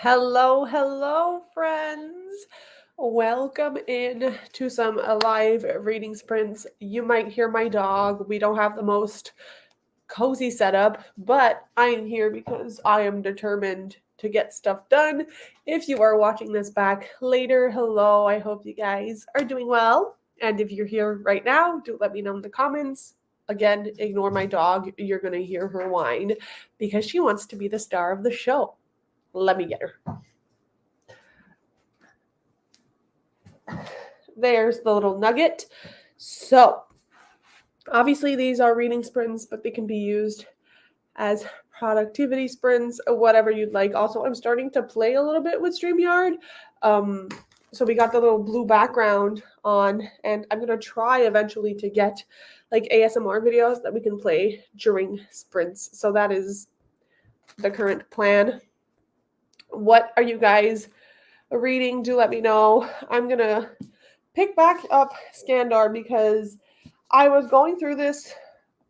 Hello, friends. Welcome in to some live reading sprints. You might hear my dog. We don't have the most cozy setup, but I am here because I am determined to get stuff done. If you are watching this back later, hello. I hope you guys are doing well. And if you're here right now, do let me know in the comments. Again, ignore my dog. You're going to hear her whine because she wants to be the star of the show. Let me get her. There's the little nugget. So, obviously these are reading sprints, but they can be used as productivity sprints, whatever you'd like. Also, I'm starting to play a little bit with StreamYard. So we got the little blue background on, and I'm going to try eventually to get like ASMR videos that we can play during sprints. So that is the current plan. What are you guys reading? Do let me know. I'm going to pick back up Scandar because I was going through this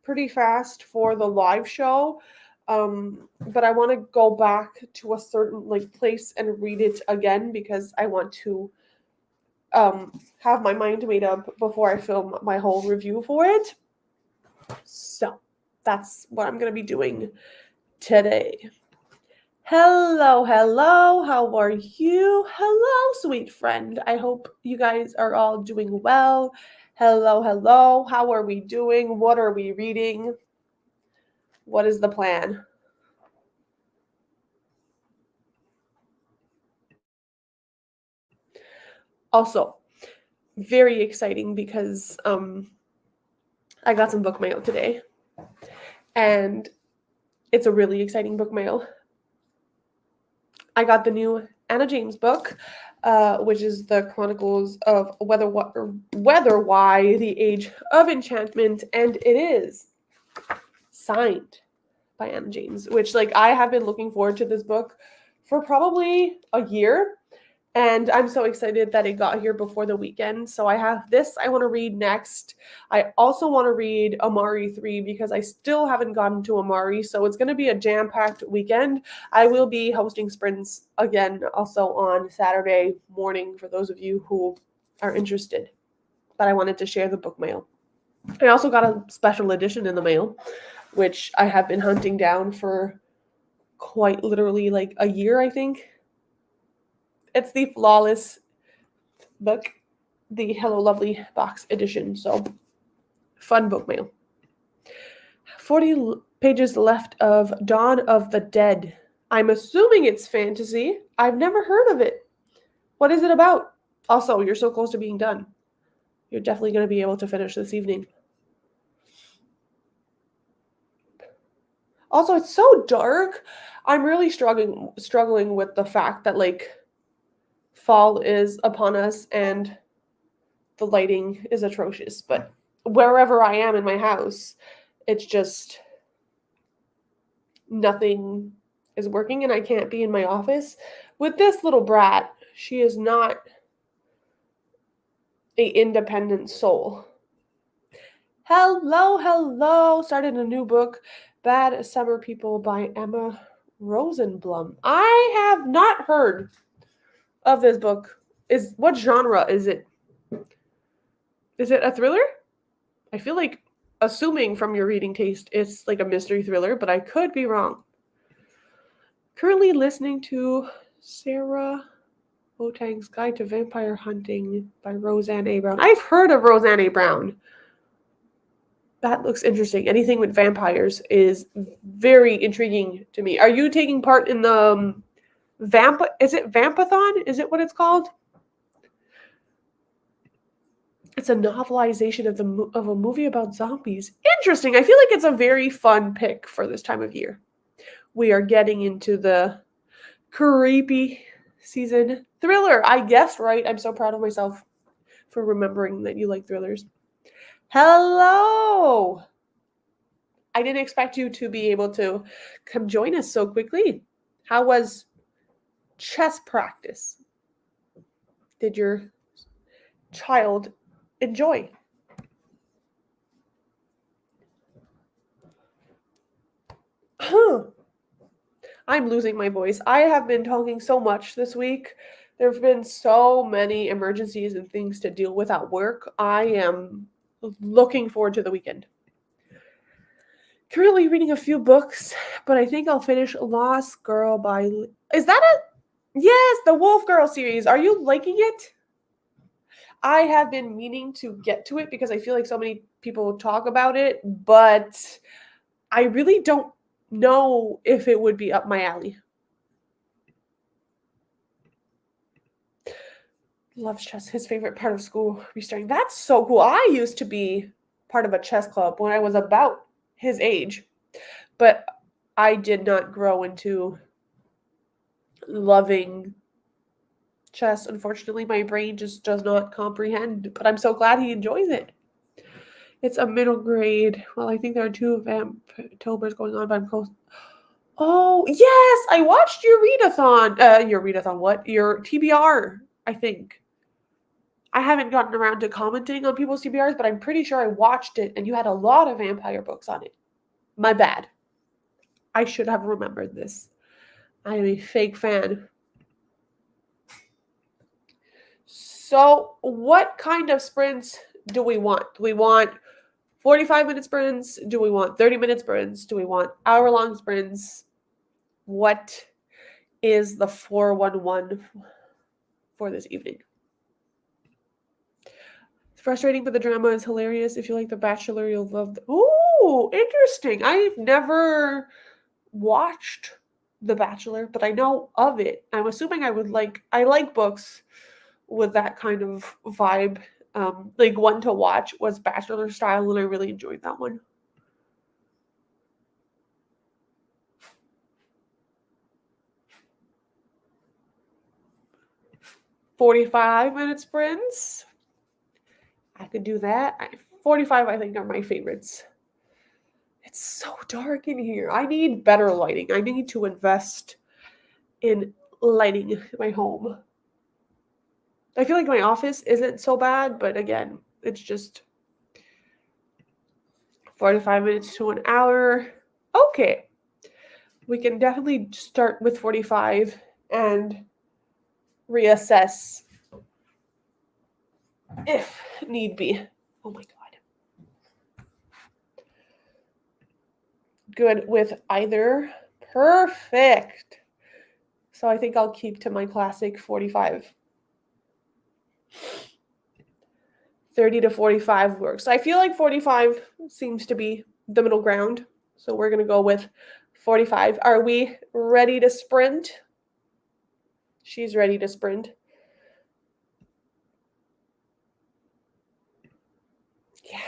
pretty fast for the live show, but I want to go back to a certain place and read it again because I want to have my mind made up before I film my whole review for it. So that's what I'm going to be doing today. Hello, how are you? Hello, sweet friend. I hope you guys are all doing well. Hello, how are we doing? What are we reading? What is the plan? Also, very exciting because I got some book mail today, and it's a really exciting book mail. I got the new Anna James book, which is the Chronicles of Whether Why, the Age of Enchantment, and it is signed by Anna James, which I have been looking forward to this book for probably a year, and I'm so excited that it got here before the weekend. So I have this I want to read next. I also want to read Amari 3 because I still haven't gotten to Amari, so it's going to be a jam-packed weekend. I will be hosting sprints again also on Saturday morning for those of you who are interested, but I wanted to share the book mail. I also got a special edition in the mail, which I have been hunting down for quite literally a year, I think. It's the Flawless book, the Hello Lovely box edition. So, fun book mail. 40 pages left of Dawn of the Dead. I'm assuming it's fantasy. I've never heard of it. What is it about? Also, you're so close to being done. You're definitely going to be able to finish this evening. Also, it's so dark. I'm really struggling with the fact that fall is upon us and the lighting is atrocious. But wherever I am in my house, it's just nothing is working and I can't be in my office. With this little brat, she is not an independent soul. Hello. Started a new book, Bad Summer People by Emma Rosenblum. I have not heard of this book. What genre is it? Is it a thriller? I feel like, assuming from your reading taste, it's like a mystery thriller, but I could be wrong. Currently listening to Sarah Boateng's Guide to Vampire Hunting by Roseanne A. Brown. I've heard of Roseanne A. Brown. That looks interesting. Anything with vampires is very intriguing to me. Are you taking part in the is it Vampathon? Is it what it's called? It's a novelization of a movie about zombies. Interesting. I feel like it's a very fun pick for this time of year. We are getting into the creepy season thriller. I guessed right. I'm so proud of myself for remembering that you like thrillers. Hello! I didn't expect you to be able to come join us so quickly. How was chess practice? Did your child enjoy? I'm losing my voice. I have been talking so much this week. There have been so many emergencies and things to deal with at work. I am looking forward to the weekend. Currently reading a few books, but I think I'll finish Lost Girl by... Is that a... Yes, the Wolf Girl series. Are you liking it? I have been meaning to get to it because I feel like so many people talk about it, but I really don't know if it would be up my alley. Loves chess. His favorite part of school restarting. That's so cool. I used to be part of a chess club when I was about his age, but I did not grow into loving chess. Unfortunately, my brain just does not comprehend, but I'm so glad he enjoys it. It's a middle grade. Well, I think there are 2 Vamptobers going on, but I'm close. Oh, yes! I watched your readathon. Your readathon, what? Your TBR, I think. I haven't gotten around to commenting on people's TBRs, but I'm pretty sure I watched it, and you had a lot of vampire books on it. My bad. I should have remembered this. I am a fake fan. So, what kind of sprints do we want? Do we want 45-minute sprints? Do we want 30-minute sprints? Do we want hour-long sprints? What is the 411 for this evening? It's frustrating, but the drama is hilarious. If you like The Bachelor, you'll love Ooh, interesting. I've never watched The Bachelor, but I know of it. I'm assuming I like books with that kind of vibe. Like one to watch was Bachelor style, and I really enjoyed that one. "45-minute sprints." I could do that. 45, I think, are my favorites. It's so dark in here. I need better lighting. I need to invest in lighting my home. I feel like my office isn't so bad, but again, it's just 45 minutes to an hour. Okay. We can definitely start with 45 and reassess if need be. Oh my God. Good with either. Perfect. So I think I'll keep to my classic 45. 30 to 45 works. I feel like 45 seems to be the middle ground. So we're going to go with 45. Are we ready to sprint? She's ready to sprint. Yeah.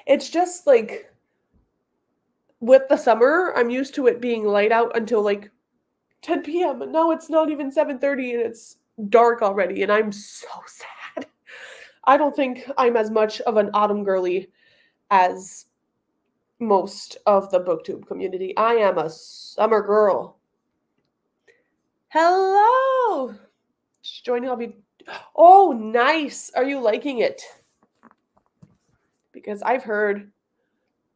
It's just like with the summer, I'm used to it being light out until like 10 p.m. And now it's not even 7:30 and it's dark already. And I'm so sad. I don't think I'm as much of an autumn girly as most of the booktube community. I am a summer girl. Hello. Just joining. I'll be... Oh, nice. Are you liking it? Because I've heard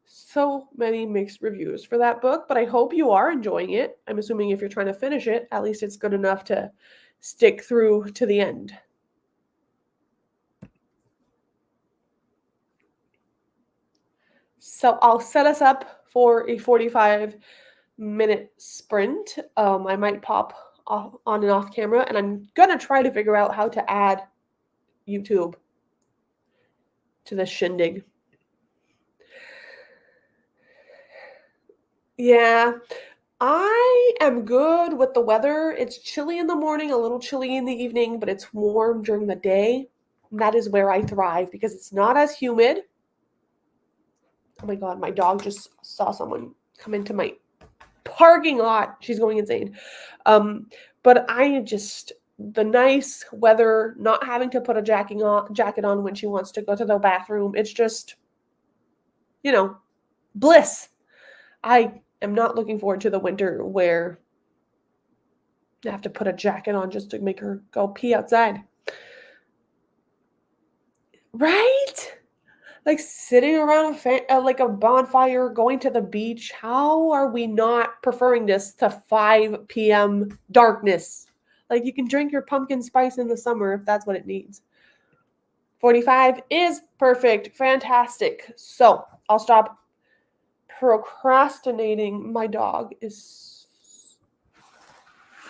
so many mixed reviews for that book, but I hope you are enjoying it. I'm assuming if you're trying to finish it, at least it's good enough to stick through to the end. So I'll set us up for a 45-minute sprint. I might pop off, on and off camera, and I'm going to try to figure out how to add YouTube to this shindig. Yeah, I am good with the weather. It's chilly in the morning, a little chilly in the evening, but it's warm during the day. And that is where I thrive because it's not as humid. Oh my God, my dog just saw someone come into my parking lot. She's going insane. But the nice weather, not having to put a jacket on when she wants to go to the bathroom. It's just, bliss. I am not looking forward to the winter where I have to put a jacket on just to make her go pee outside. Right? like sitting around like a bonfire, going to the beach. How are we not preferring this to 5 p.m. darkness? Like you can drink your pumpkin spice in the summer if that's what it needs. 45 is perfect. Fantastic. So I'll stop procrastinating. My dog is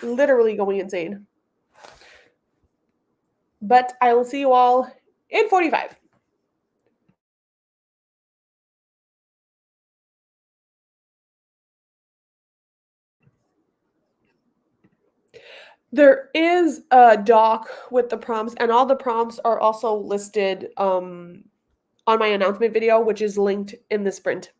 literally going insane. But I will see you all in 45. There is a doc with the prompts, and all the prompts are also listed on my announcement video, which is linked in the sprint.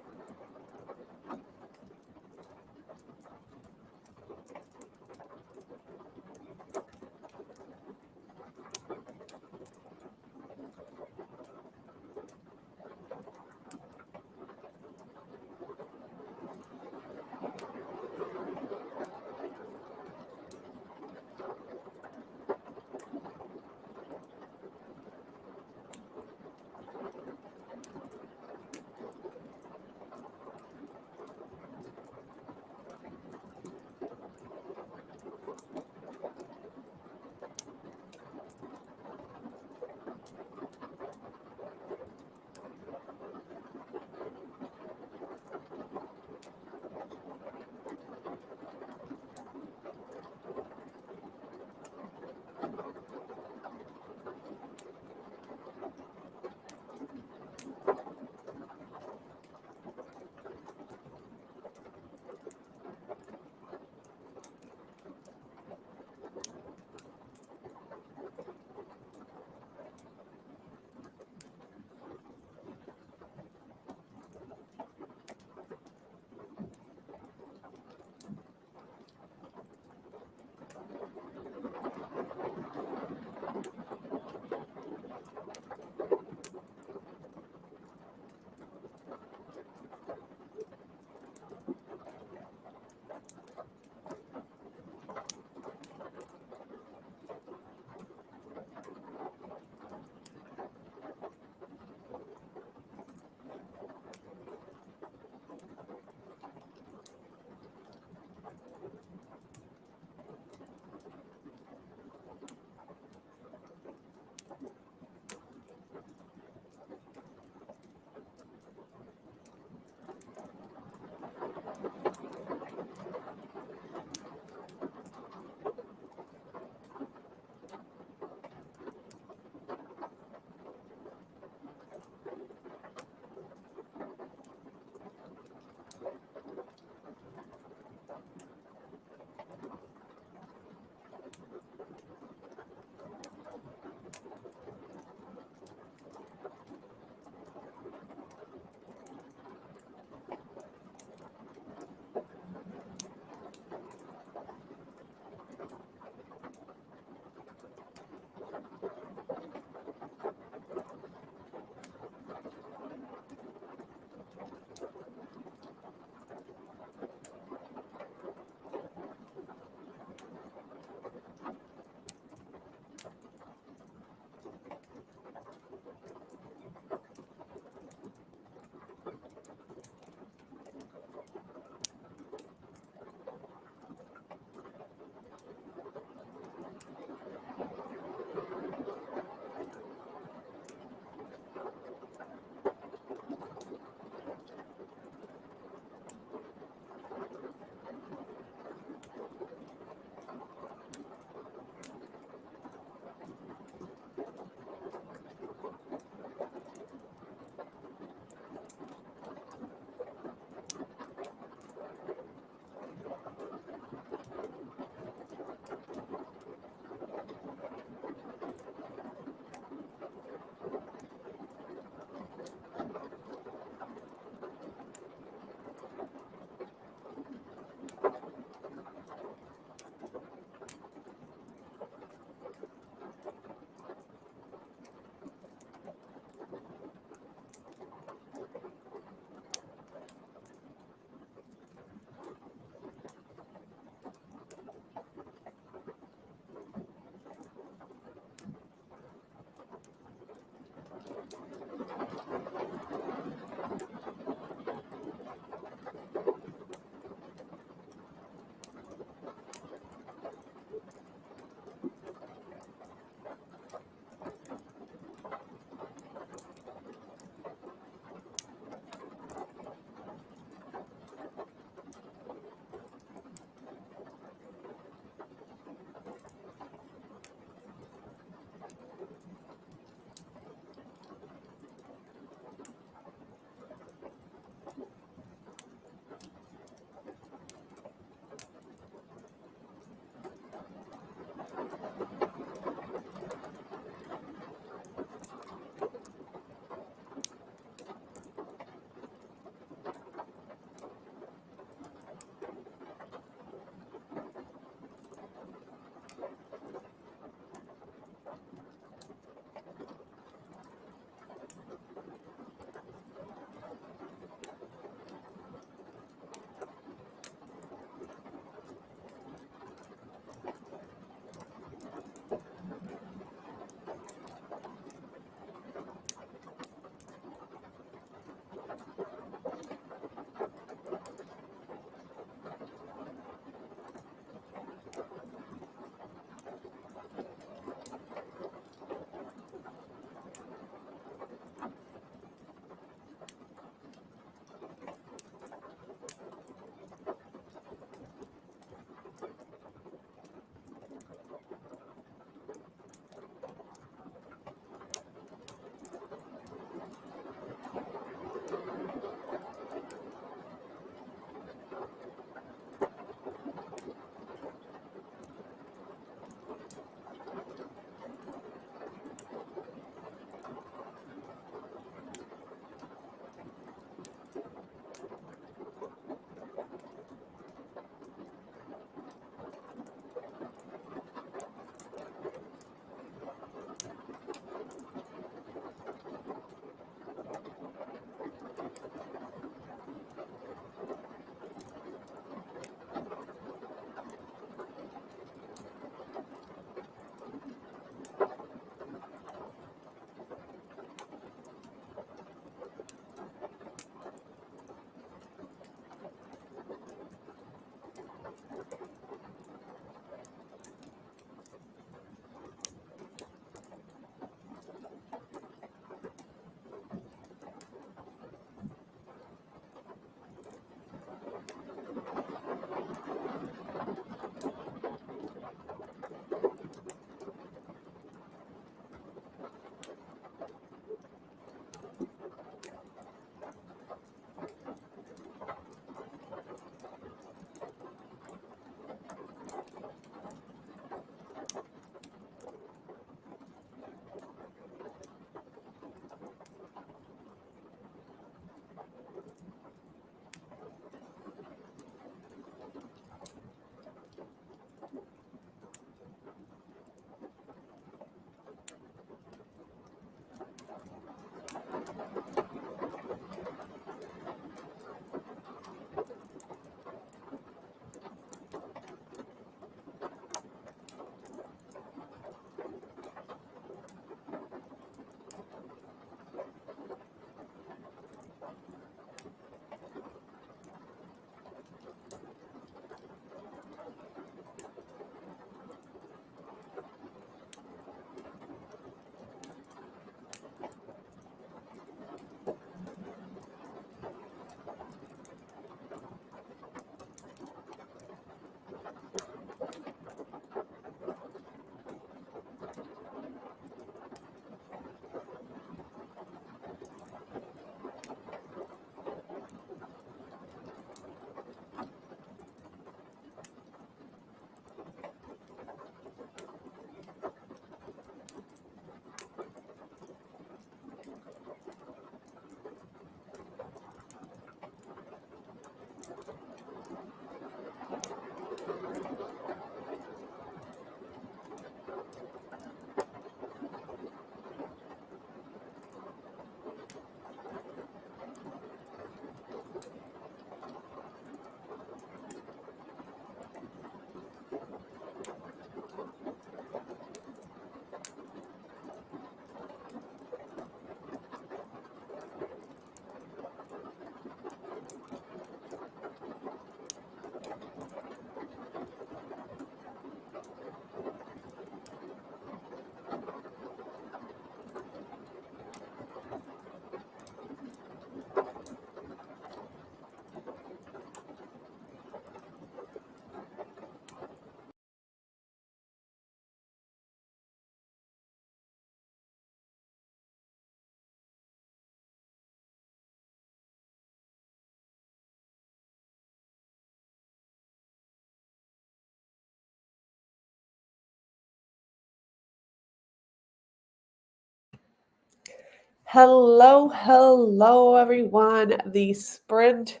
Hello, everyone. The sprint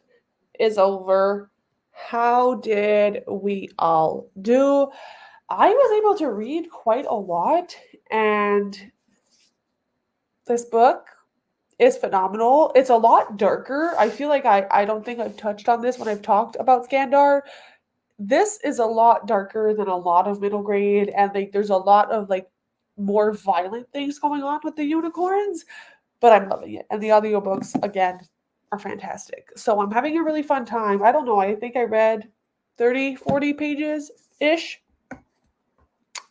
is over. How did we all do? I was able to read quite a lot, and this book is phenomenal. It's a lot darker. I feel like I don't think I've touched on this when I've talked about Skandar. This is a lot darker than a lot of middle grade, and there's a lot of more violent things going on with the unicorns, but I'm loving it. And the audiobooks, again, are fantastic. So I'm having a really fun time. I don't know, I think I read 30, 40 pages ish.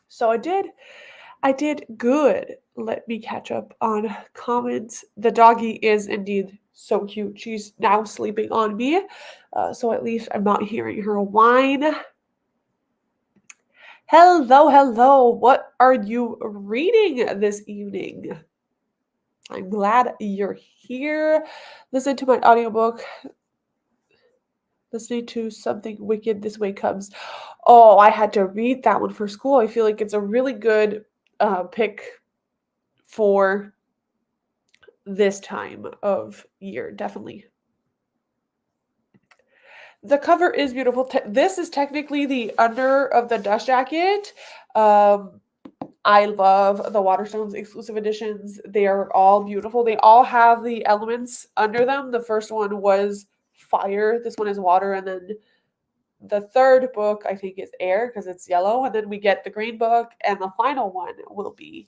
So I did good. Let me catch up on comments. The doggy is indeed so cute. She's now sleeping on me. So at least I'm not hearing her whine. Hello. What are you reading this evening? I'm glad you're here. Listen to my audiobook. Listening to Something Wicked This Way Comes. Oh, I had to read that one for school. I feel like it's a really good pick for this time of year, definitely. The cover is beautiful. This is technically the under of the dust jacket. I love the Waterstones exclusive editions. They are all beautiful. They all have the elements under them. The first one was fire. This one is water. And then the third book, I think, is air because it's yellow. And then we get the green book. And the final one will be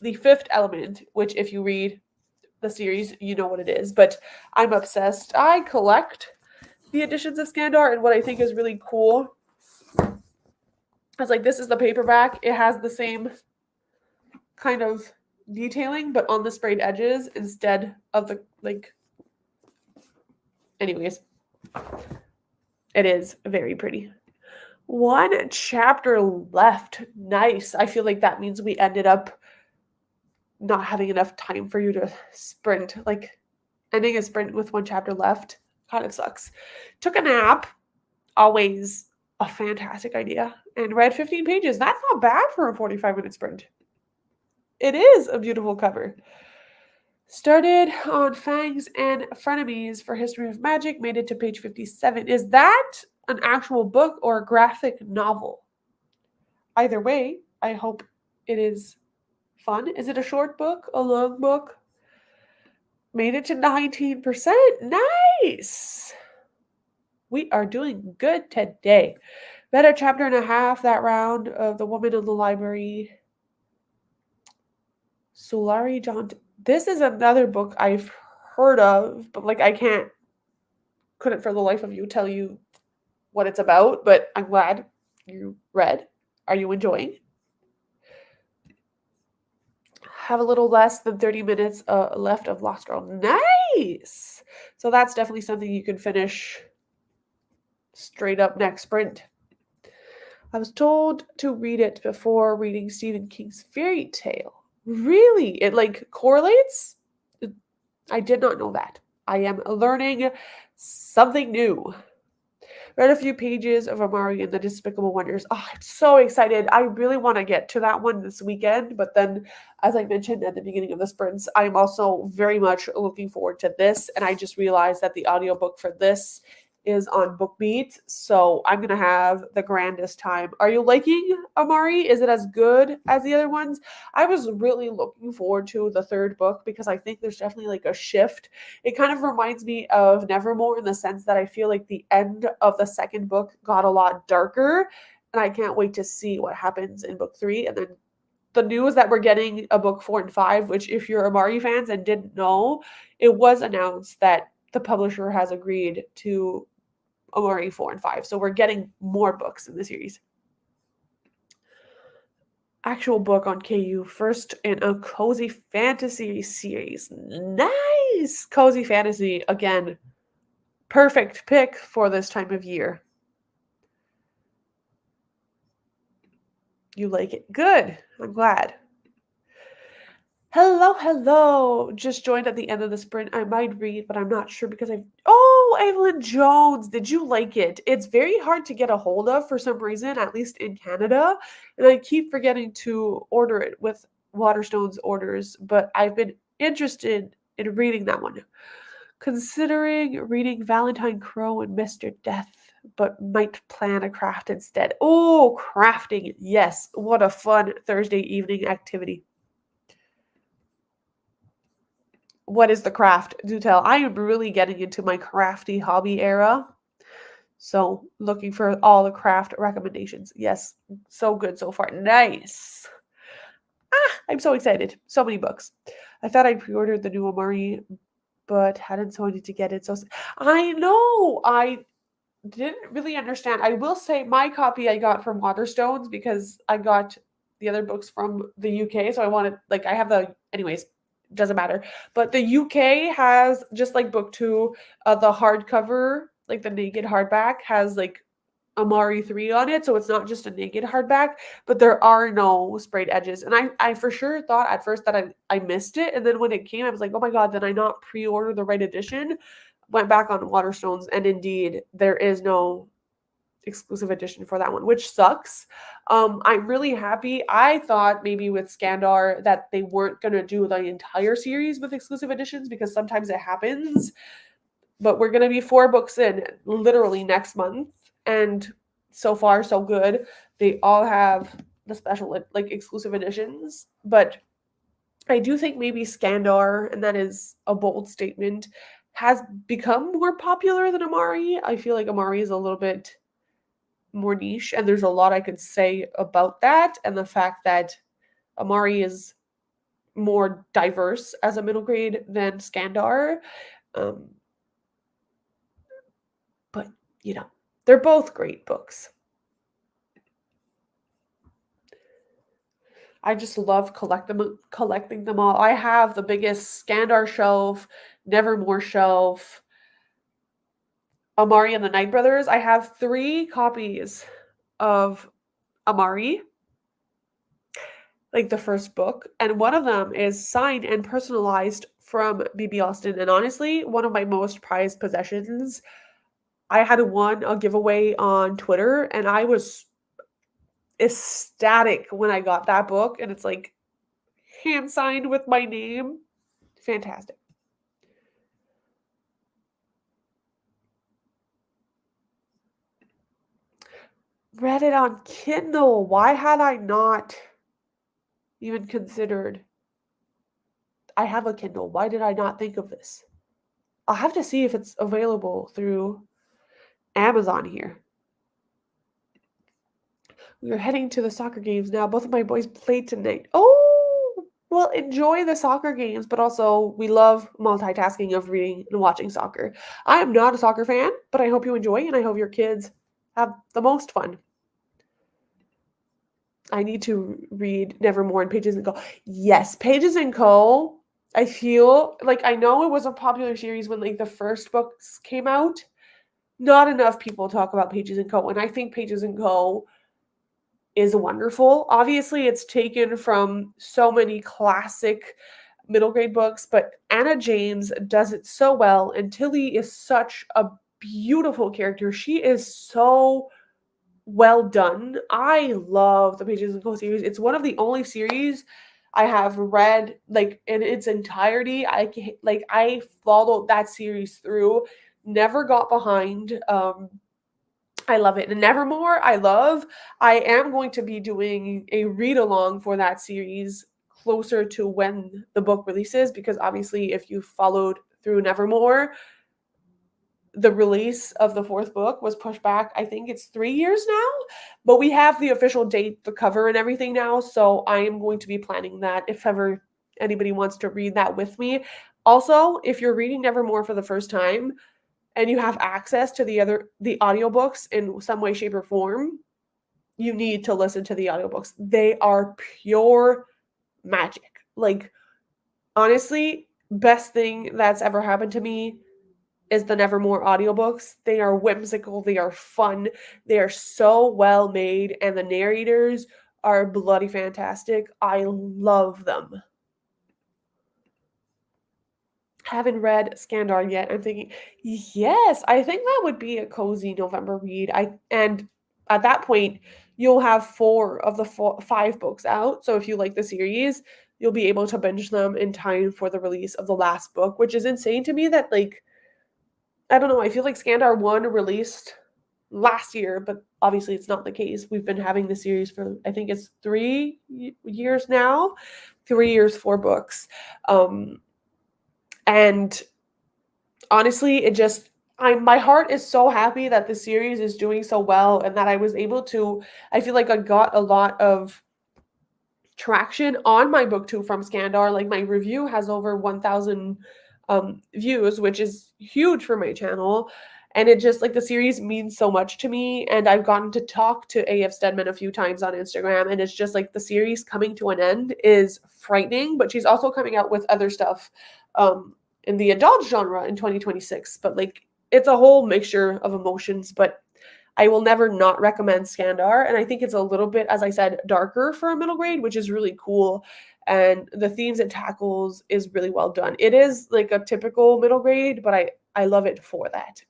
the fifth element, which if you read the series, you know what it is. But I'm obsessed. I collect the editions of Skandar. And what I think is really cool is this is the paperback. It has the same kind of detailing, but on the sprayed edges instead of the anyways, it is very pretty. One chapter left. Nice. I feel like that means we ended up not having enough time for you to sprint. Ending a sprint with one chapter left kind of sucks. Took a nap. Always a fantastic idea. And read 15 pages. That's not bad for a 45-minute sprint. It is a beautiful cover. Started on Fangs and Frenemies for History of Magic, made it to page 57. Is that an actual book or a graphic novel? Either way, I hope it is fun. Is it a short book, a long book? Made it to 19%. Nice! We are doing good today. Read a chapter and a half that round of The Woman in the Library. Solari John. This is another book I've heard of, but I couldn't for the life of you tell you what it's about, but I'm glad you read. Are you enjoying? Have a little less than 30 minutes left of Lost Girl. Nice! So that's definitely something you can finish straight up next sprint. I was told to read it before reading Stephen King's fairy tale. Really? It correlates? I did not know that. I am learning something new. Read a few pages of Amari and the Despicable Wonders. Oh, I'm so excited. I really want to get to that one this weekend. But then, as I mentioned at the beginning of the sprints, I'm also very much looking forward to this. And I just realized that the audiobook for this is on BookBeat. So I'm going to have the grandest time. Are you liking Amari? Is it as good as the other ones? I was really looking forward to the third book because I think there's definitely a shift. It kind of reminds me of Nevermore in the sense that I feel like the end of the second book got a lot darker, and I can't wait to see what happens in book 3. And then the news that we're getting a book 4 and 5, which if you're Amari fans and didn't know, it was announced that the publisher has agreed to Amari 4 and 5. So we're getting more books in the series. Actual book on KU, first in a cozy fantasy series. Nice! Cozy fantasy, again, perfect pick for this time of year. You like it? Good. I'm glad. Hello. Just joined at the end of the sprint. I might read, but I'm not sure because Evelyn Jones. Did you like it? It's very hard to get a hold of for some reason, at least in Canada. And I keep forgetting to order it with Waterstones orders, but I've been interested in reading that one. Considering reading Valentine Crow and Mr. Death, but might plan a craft instead. Oh, crafting. Yes. What a fun Thursday evening activity. What is the craft? Do tell. I am really getting into my crafty hobby era. So looking for all the craft recommendations. Yes. So good so far. Nice. I'm so excited. So many books. I thought I'd pre-ordered the new Amari, but hadn't, so I need to get it. So I know. I didn't really understand. I will say my copy I got from Waterstones because I got the other books from the UK. So I wanted, like, I have the, anyways, doesn't matter. But the UK has, just like book 2, the hardcover, like the naked hardback, has like Amari 3 on it. So it's not just a naked hardback, but there are no sprayed edges. And I for sure thought at first that I missed it. And then when it came, I was like, oh my God, did I not pre-order the right edition? Went back on Waterstones, and indeed, there is no exclusive edition for that one, which sucks. I'm really happy. I thought maybe with Skandar that they weren't going to do the entire series with exclusive editions because sometimes it happens. But we're going to be 4 books in literally next month. And so far, so good. They all have the special, like, exclusive editions. But I do think maybe Skandar, and that is a bold statement, has become more popular than Amari. I feel like Amari is a little bit more niche, and there's a lot I could say about that, and the fact that Amari is more diverse as a middle grade than Skandar. But, you know, they're both great books. I just love collecting them all. I have the biggest Skandar shelf, Nevermore shelf, Amari and the Night Brothers. I have 3 copies of Amari, like the first book, and one of them is signed and personalized from B.B. Austin. And honestly, one of my most prized possessions. I had won a giveaway on Twitter, and I was ecstatic when I got that book, and it's like hand signed with my name. Fantastic. Read it on Kindle. Why had I not even considered? I have a Kindle. Why did I not think of this? I'll have to see if it's available through Amazon here. We are heading to the soccer games now. Both of my boys played tonight. Oh, well, enjoy the soccer games, but also we love multitasking of reading and watching soccer. I am not a soccer fan, but I hope you enjoy, and I hope your kids have the most fun. I need to read Nevermore and Pages & Co. Yes, Pages & Co. I feel like, I know it was a popular series when like the first books came out. Not enough people talk about Pages & Co. And I think Pages & Co. is wonderful. Obviously, it's taken from so many classic middle grade books, but Anna James does it so well. And Tilly is such a beautiful character. She is so well done. I love the Pages & Co. series. It's one of the only series I have read like in its entirety. I followed that series through, never got behind. I love it. And Nevermore, I love. I am going to be doing a read along for that series closer to when the book releases, because obviously if you followed through Nevermore, the release of the 4th book was pushed back. I think it's 3 years now, but we have the official date, the cover and everything now. So I am going to be planning that if ever anybody wants to read that with me. Also, if you're reading Nevermore for the first time and you have access to the audiobooks in some way, shape, or form, you need to listen to the audiobooks. They are pure magic. Like, honestly, best thing that's ever happened to me is the Nevermore audiobooks. They are whimsical, they are fun, they are so well made, and the narrators are bloody fantastic. I love them. Haven't read Skandar yet. I'm thinking, yes, I think that would be a cozy November read. And at that point, you'll have 4 of the 5 books out. So if you like the series, you'll be able to binge them in time for the release of the last book, which is insane to me that, like, I don't know, I feel like Scandar 1 released last year, but obviously it's not the case. We've been having the series for, I think it's 3 years now. 3 years, 4 books. And honestly, my heart is so happy that the series is doing so well and that I was able to, I feel like I got a lot of traction on my booktube from Scandar. Like, my review has over 1,000 views, which is huge for my channel. And it just, like, the series means so much to me. And I've gotten to talk to A.F. Stedman a few times on Instagram. And it's just like the series coming to an end is frightening, but she's also coming out with other stuff in the adult genre in 2026. But, like, it's a whole mixture of emotions. But I will never not recommend Scandar. And I think it's a little bit, as I said, darker for a middle grade, which is really cool. And the themes it tackles is really well done. It is like a typical middle grade, but I love it for that.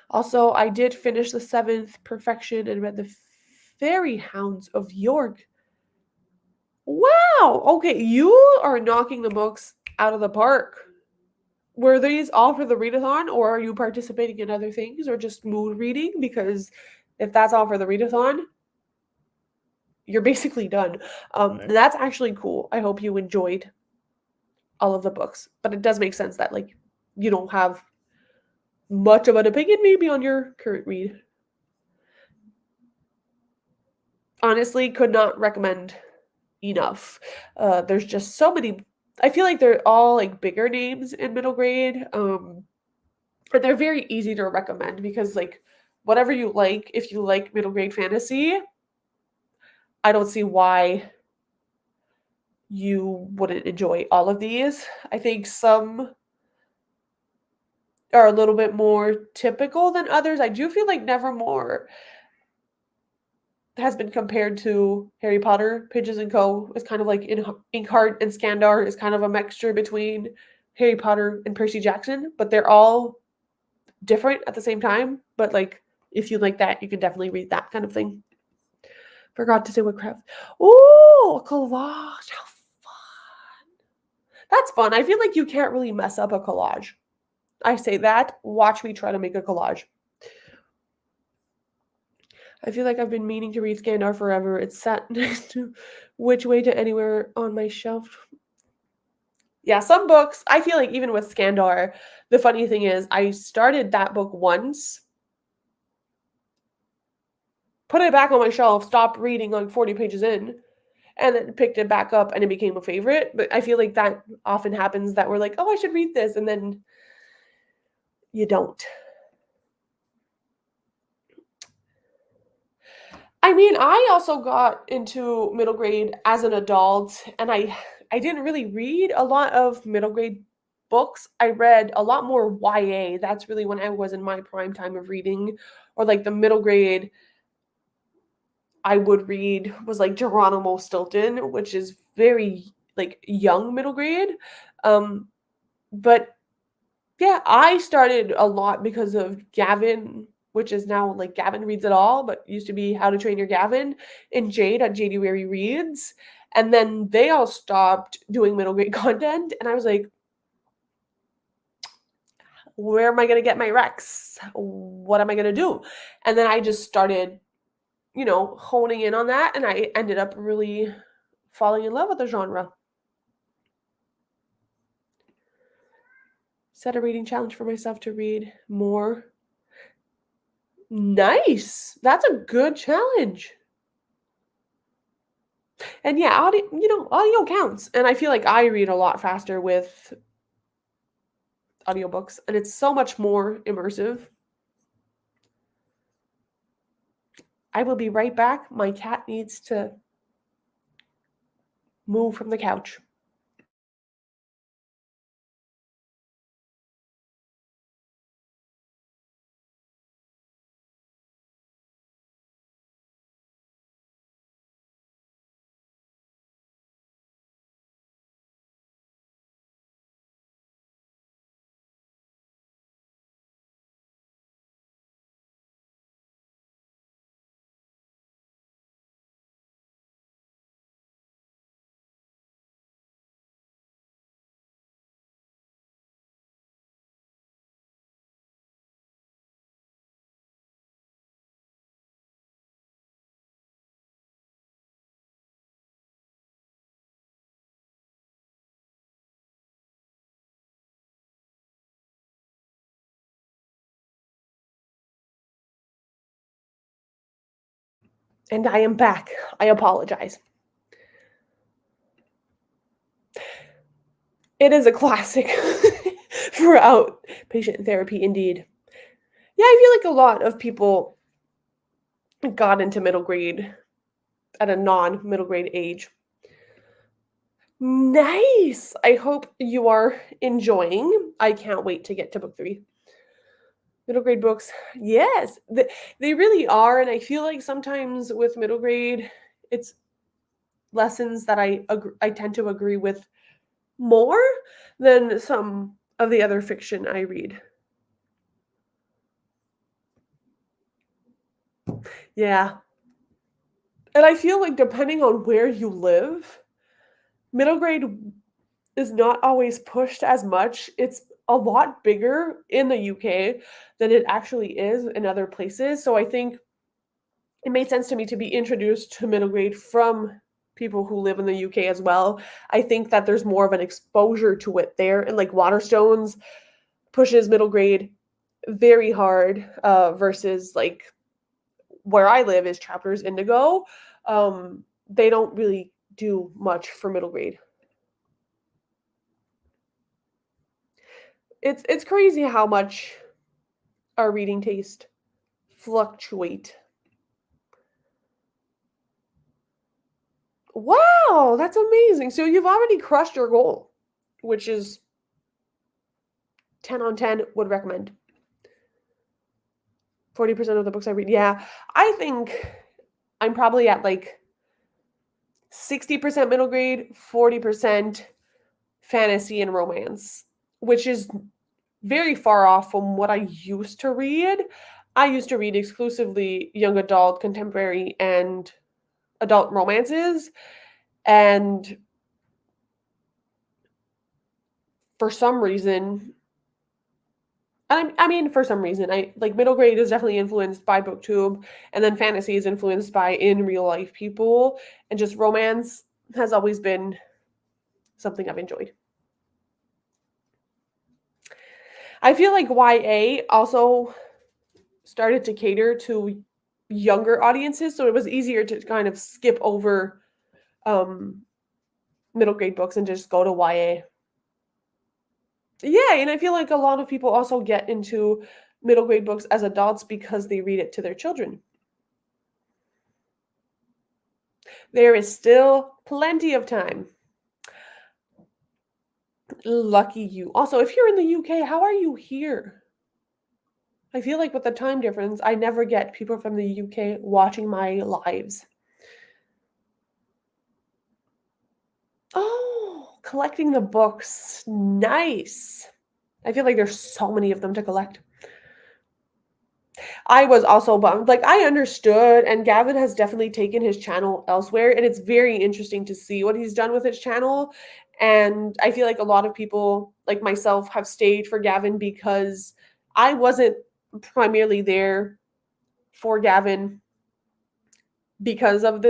Also, I did finish the 7th Perfection and read the Fairy Hounds of York. Wow! Okay, you are knocking the books out of the park. Were these all for the readathon, or are you participating in other things, or just mood reading? Because if that's all for the readathon, you're basically done. That's actually cool. I hope you enjoyed all of the books. But it does make sense that, like, you don't have much of an opinion maybe on your current read. Honestly, could not recommend enough. There's just so many. I feel like they're all like bigger names in middle grade. And they're very easy to recommend because, like, whatever you like, if you like middle grade fantasy, I don't see why you wouldn't enjoy all of these. I think some are a little bit more typical than others. I do feel like Nevermore has been compared to Harry Potter. Pigeons and Co. is kind of like Inkheart and Scandar is kind of a mixture between Harry Potter and Percy Jackson, but they're all different at the same time. But, like, if you like that, you can definitely read that kind of thing. Forgot to say what craft. Oh, a collage. How fun. That's fun. I feel like you can't really mess up a collage. I say that. Watch me try to make a collage. I feel like I've been meaning to read Scandar forever. It's sat next to Which Way to Anywhere on my shelf. Yeah, some books, I feel like even with Scandar, the funny thing is I started that book once, put it back on my shelf, stopped reading like 40 pages in, and then picked it back up and it became a favorite. But I feel like that often happens that we're like, oh, I should read this, and then you don't. I mean, I also got into middle grade as an adult, and I didn't really read a lot of middle grade books. I read a lot more YA. That's really when I was in my prime time of reading, or like the middle grade I would read was like Geronimo Stilton, which is very like young middle grade. Um, but yeah, I started a lot because of Gavin, which is now like Gavin Reads It All, but used to be How to Train Your Gavin, and Jade at January Reads. And then they all stopped doing middle grade content. And I was like, where am I going to get my Rex? What am I going to do? And then I just started, honing in on that. And I ended up really falling in love with the genre. Set a reading challenge for myself to read more. Nice. That's a good challenge. And yeah, audio counts. And I feel like I read a lot faster with audiobooks, and it's so much more immersive. I will be right back. My cat needs to move from the couch. And I am back. I apologize. It is a classic for outpatient therapy, indeed. Yeah, I feel like a lot of people got into middle grade at a non-middle grade age. Nice! I hope you are enjoying. I can't wait to get to book 3. Middle grade books, yes, they really are, and I feel like sometimes with middle grade, it's lessons that I tend to agree with more than some of the other fiction I read. Yeah, and I feel like depending on where you live, middle grade is not always pushed as much. It's a lot bigger in the UK than it actually is in other places. So I think it made sense to me to be introduced to middle grade from people who live in the UK as well. I think that there's more of an exposure to it there. And like Waterstones pushes middle grade very hard versus like where I live is Chapters Indigo. They don't really do much for middle grade. It's crazy how much our reading taste fluctuate. Wow, that's amazing. So you've already crushed your goal, which is 10 on 10, would recommend. 40% of the books I read. Yeah, I think I'm probably at like 60% middle grade, 40% fantasy and romance, which is very far off from what I used to read. I used to read exclusively young adult, contemporary, and adult romances. And for some reason, for some reason, I like middle grade is definitely influenced by BookTube, and then fantasy is influenced by in real life people, and just romance has always been something I've enjoyed. I feel like YA also started to cater to younger audiences, so it was easier to kind of skip over um, middle grade books and just go to YA. Yeah, and I feel like a lot of people also get into middle grade books as adults because they read it to their children. There is still plenty of time. Lucky you. Also, if you're in the UK, how are you here? I feel like with the time difference, I never get people from the UK watching my lives. Oh, collecting the books. Nice. I feel like there's so many of them to collect. I was also bummed. Like, I understood, and Gavin has definitely taken his channel elsewhere, and it's very interesting to see what he's done with his channel. And I feel like a lot of people, like myself, have stayed for Gavin because I wasn't primarily there for Gavin because of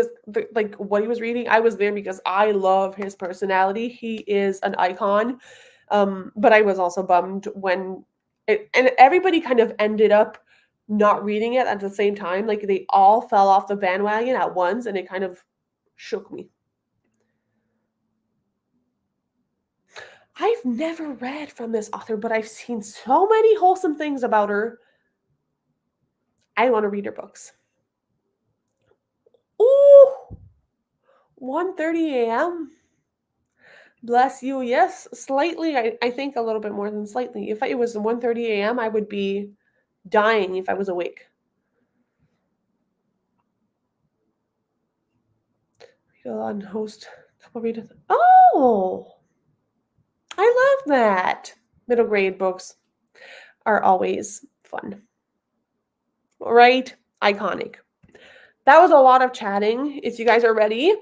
like what he was reading. I was there because I love his personality. He is an icon. But I was also bummed when and everybody kind of ended up not reading it at the same time. Like they all fell off the bandwagon at once, and it kind of shook me. I've never read from this author, but I've seen so many wholesome things about her. I want to read her books. Ooh, 1:30 a.m. Bless you. Yes, slightly. I think a little bit more than slightly. If it was 1:30 a.m., I would be dying if I was awake. On host couple read. Oh, I love that. Middle grade books are always fun, right? Iconic. That was a lot of chatting. If you guys are ready,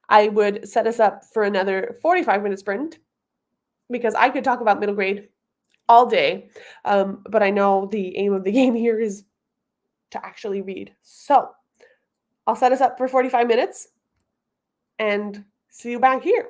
I would set us up for another 45-minute sprint because I could talk about middle grade all day. But I know the aim of the game here is to actually read. So I'll set us up for 45 minutes and see you back here.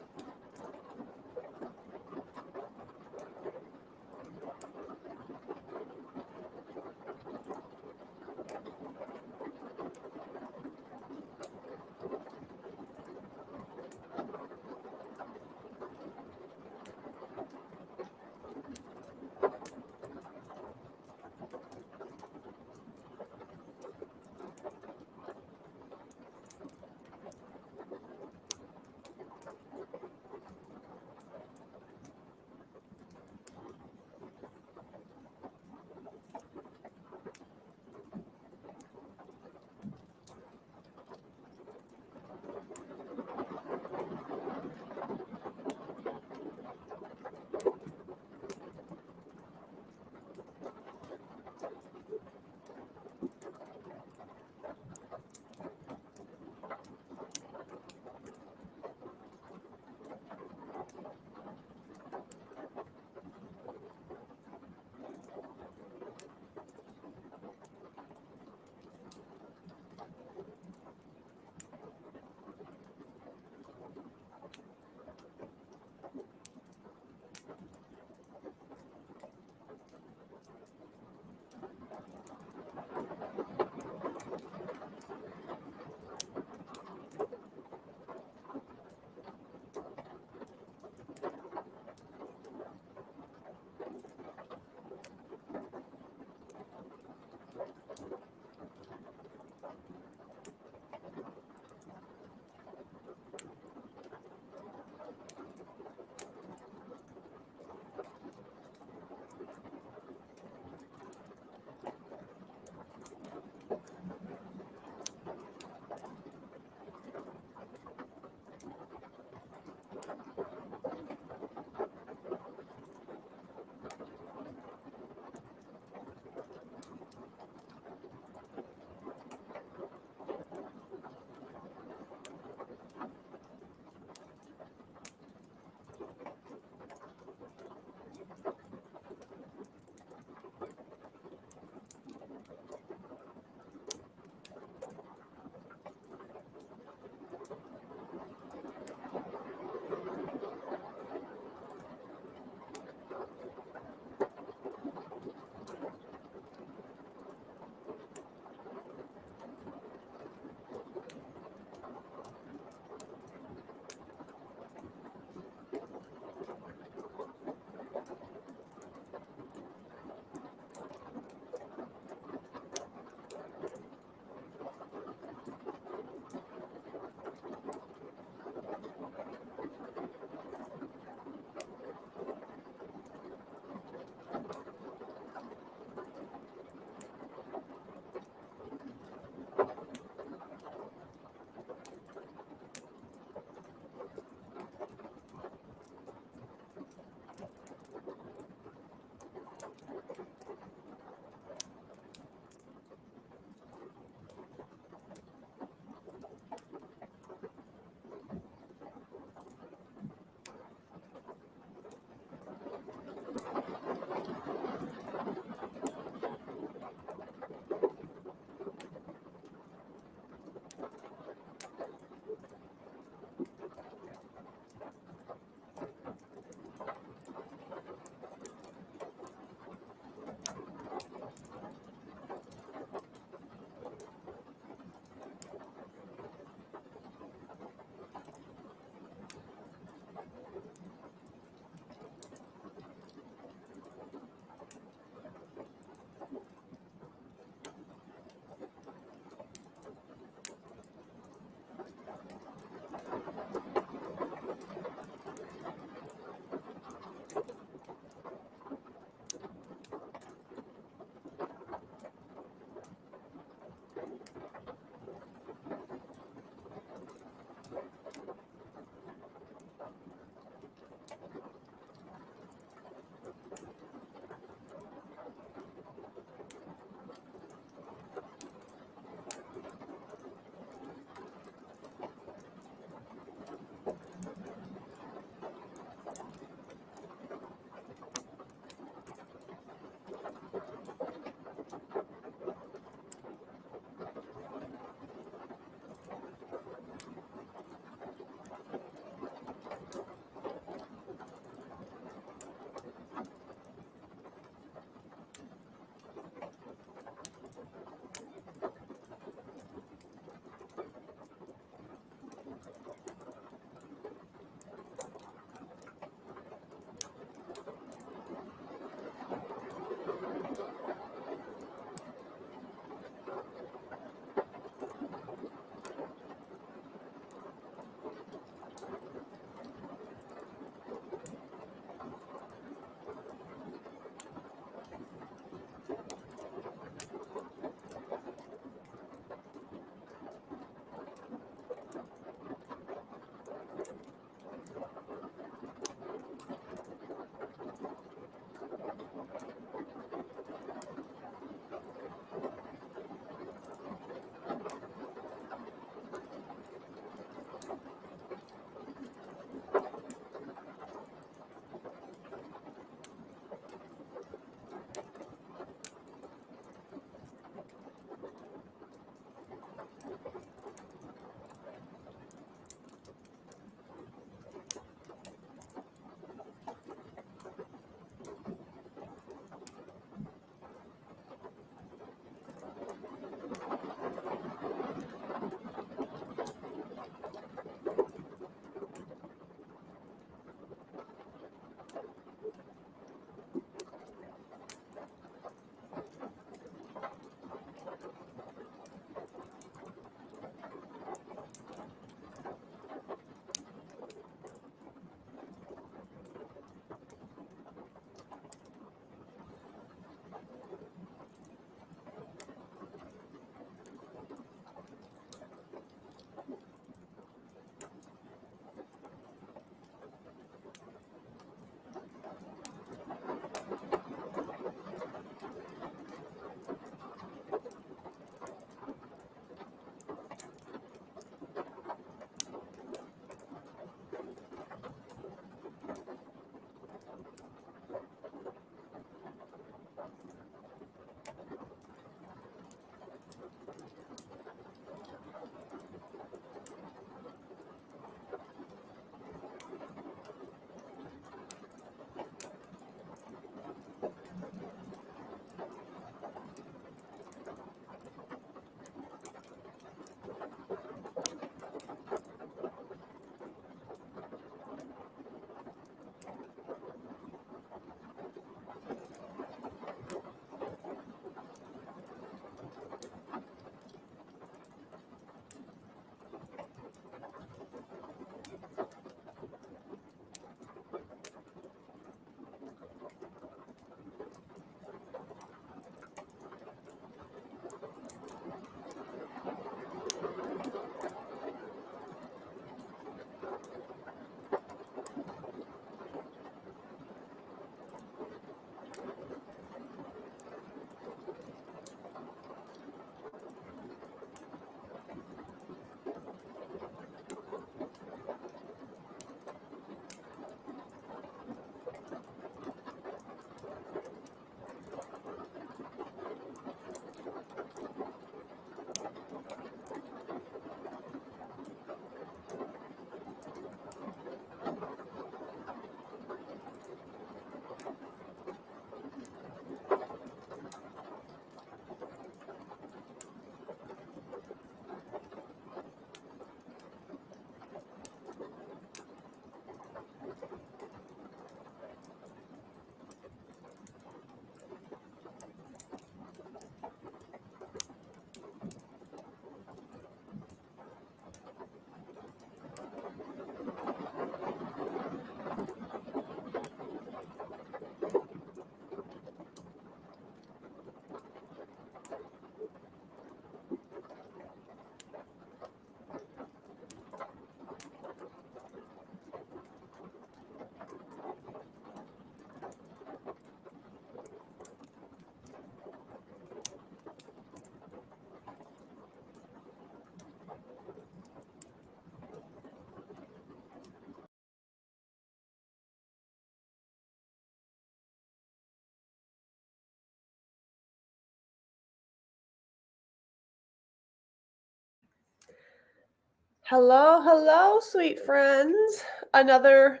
Hello, hello, sweet friends. Another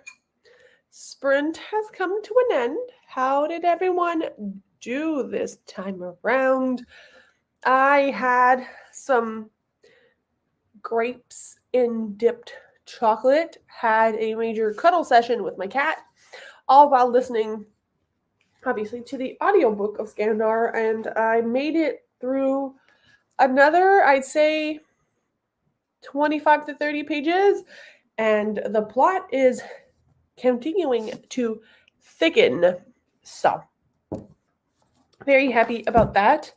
sprint has come to an end. How did everyone do this time around? I had some grapes in dipped chocolate, had a major cuddle session with my cat, all while listening, obviously, to the audiobook of Scandar, and I made it through another, I'd say, 25 to 30 pages, and the plot is continuing to thicken. So, very happy about that.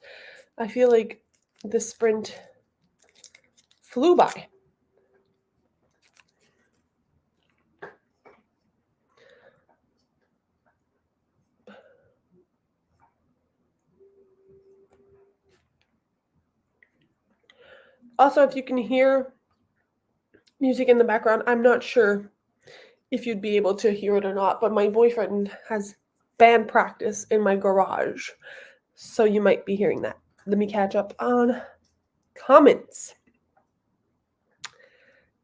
I feel like the sprint flew by. Also, if you can hear music in the background, I'm not sure if you'd be able to hear it or not, but my boyfriend has band practice in my garage, so you might be hearing that. Let me catch up on comments.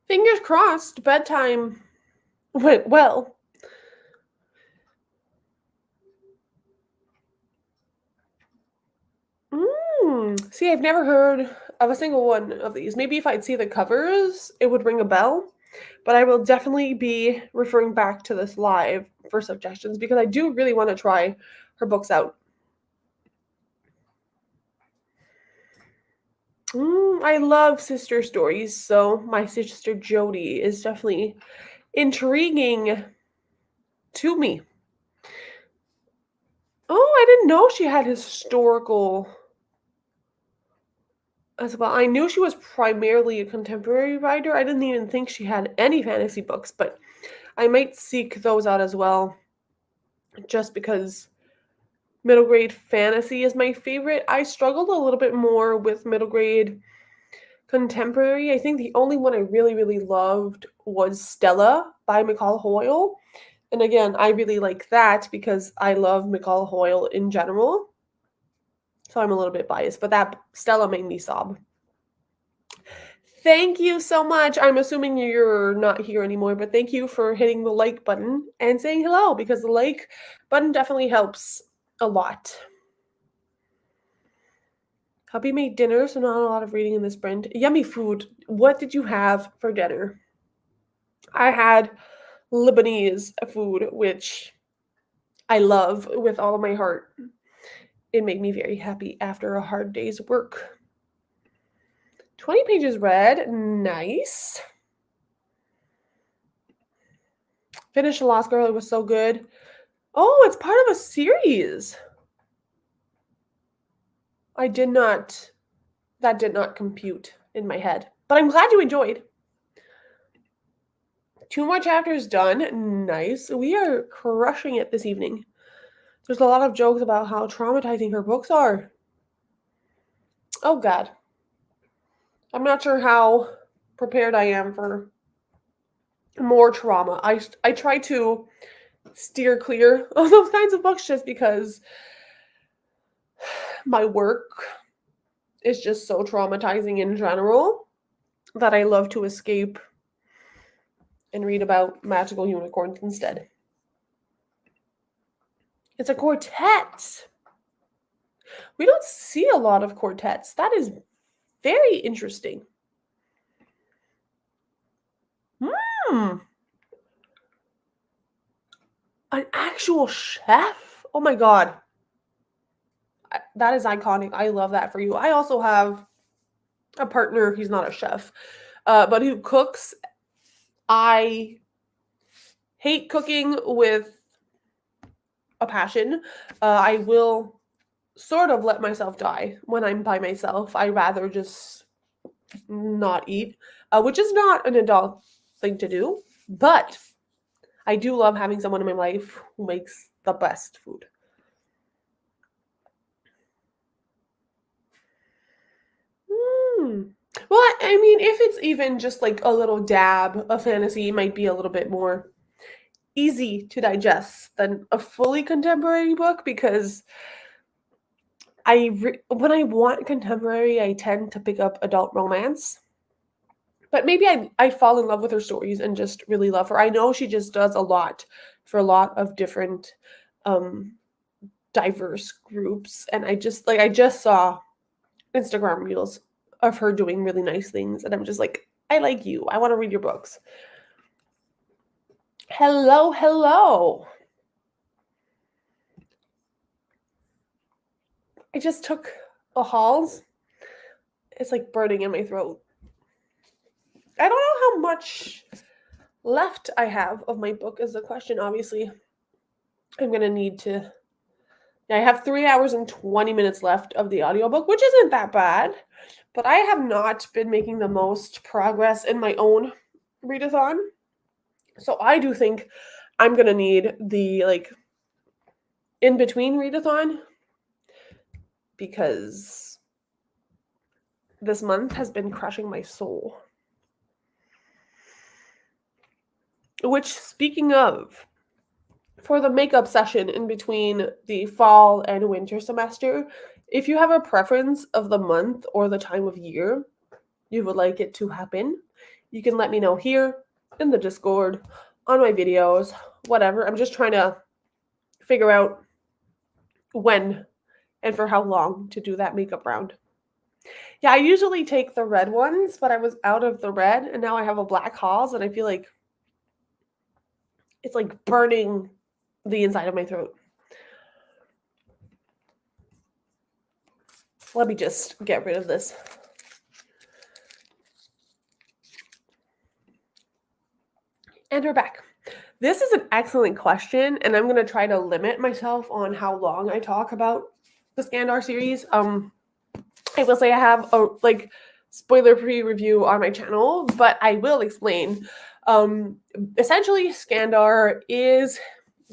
Fingers crossed, bedtime went well. See, I've never heard of a single one of these. Maybe if I'd see the covers, it would ring a bell. But I will definitely be referring back to this live for suggestions because I do really want to try her books out. I love sister stories, so my sister Jody is definitely intriguing to me. Oh, I didn't know she had historical as well. I knew she was primarily a contemporary writer. I didn't even think she had any fantasy books, but I might seek those out as well, just because middle grade fantasy is my favorite. I struggled a little bit more with middle grade contemporary. I think the only one I really, really loved was Stella by McCall Hoyle. And again, I really like that because I love McCall Hoyle in general. So I'm a little bit biased, but that Stella made me sob. Thank you so much. I'm assuming you're not here anymore, but thank you for hitting the like button and saying hello because the like button definitely helps a lot. Hubby made dinner, so not a lot of reading in this sprint. Yummy food. What did you have for dinner? I had Lebanese food, which I love with all of my heart. It made me very happy after a hard day's work. 20 pages read. Nice. Finished The Lost Girl. It was so good. Oh, it's part of a series. That did not compute in my head. But I'm glad you enjoyed. 2 more chapters done. Nice. We are crushing it this evening. There's a lot of jokes about how traumatizing her books are. Oh, God. I'm not sure how prepared I am for more trauma. I try to steer clear of those kinds of books just because my work is just so traumatizing in general that I love to escape and read about magical unicorns instead. It's a quartet. We don't see a lot of quartets. That is very interesting. An actual chef? Oh my God. That is iconic. I love that for you. I also have a partner. He's not a chef, but who cooks. I hate cooking with a passion. I will sort of let myself die when I'm by myself. I rather just not eat, which is not an adult thing to do, but I do love having someone in my life who makes the best food. Well, I mean, if it's even just like a little dab of fantasy, it might be a little bit more easy to digest than a fully contemporary book because when I want contemporary, I tend to pick up adult romance. But maybe I'd fall in love with her stories and just really love her. I know she just does a lot for a lot of different diverse groups. And I just saw Instagram reels of her doing really nice things. And I'm just like, I like you. I want to read your books. Hello, hello. I just took a Halls. It's like burning in my throat. I don't know how much left I have of my book is the question. Obviously, I'm going to need to. I have 3 hours and 20 minutes left of the audiobook, which isn't that bad. But I have not been making the most progress in my own readathon. So I do think I'm going to need the in between readathon, because this month has been crushing my soul. Which, speaking of, for the makeup session in between the fall and winter semester, if you have a preference of the month or the time of year you would like it to happen, you can let me know here in the Discord, on my videos, whatever. I'm just trying to figure out when and for how long to do that makeup round. Yeah, I usually take the red ones, but I was out of the red and now I have a black Halls and I feel like it's like burning the inside of my throat. Let me just get rid of this. And we're back. This is an excellent question, and I'm going to try to limit myself on how long I talk about the Skandar series. I will say I have a spoiler-free review on my channel, but I will explain. Essentially, Skandar is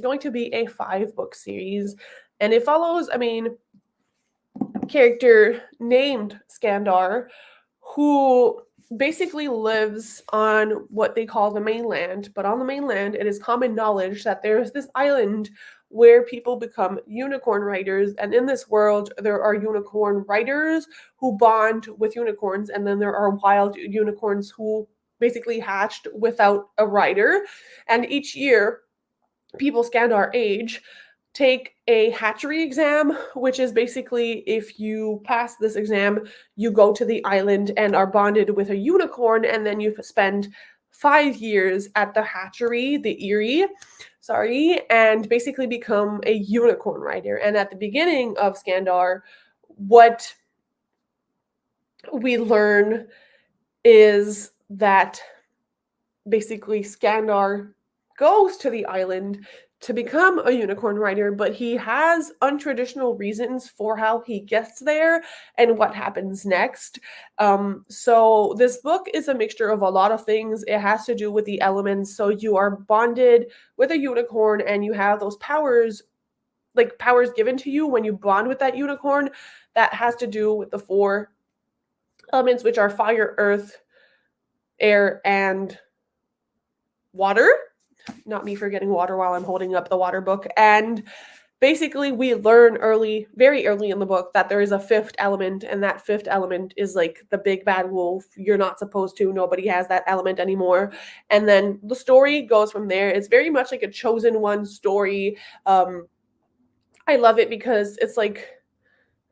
going to be a 5-book series, and it follows, character named Skandar, who basically lives on what they call the mainland. But on the mainland, it is common knowledge that there's this island where people become unicorn riders. And in this world, there are unicorn riders who bond with unicorns. And then there are wild unicorns who basically hatched without a rider. And each year, people Skandar age take a hatchery exam, which is basically if you pass this exam, you go to the island and are bonded with a unicorn, and then you spend 5 years at the hatchery, the Eyrie, and basically become a unicorn rider. And at the beginning of Skandar, what we learn is that basically Skandar goes to the island to become a unicorn rider, but he has untraditional reasons for how he gets there and what happens next. So this book is a mixture of a lot of things. It has to do with the elements. So you are bonded with a unicorn and you have those powers, like powers given to you when you bond with that unicorn. That has to do with the 4 elements, which are fire, earth, air, and water. Not me forgetting water while I'm holding up the water book. And basically we learn very early in the book, that there is a 5th element, and that 5th element is like the big bad wolf. You're not supposed to, nobody has that element anymore. And then the story goes from there. It's very much like a chosen one story. I love it because it's like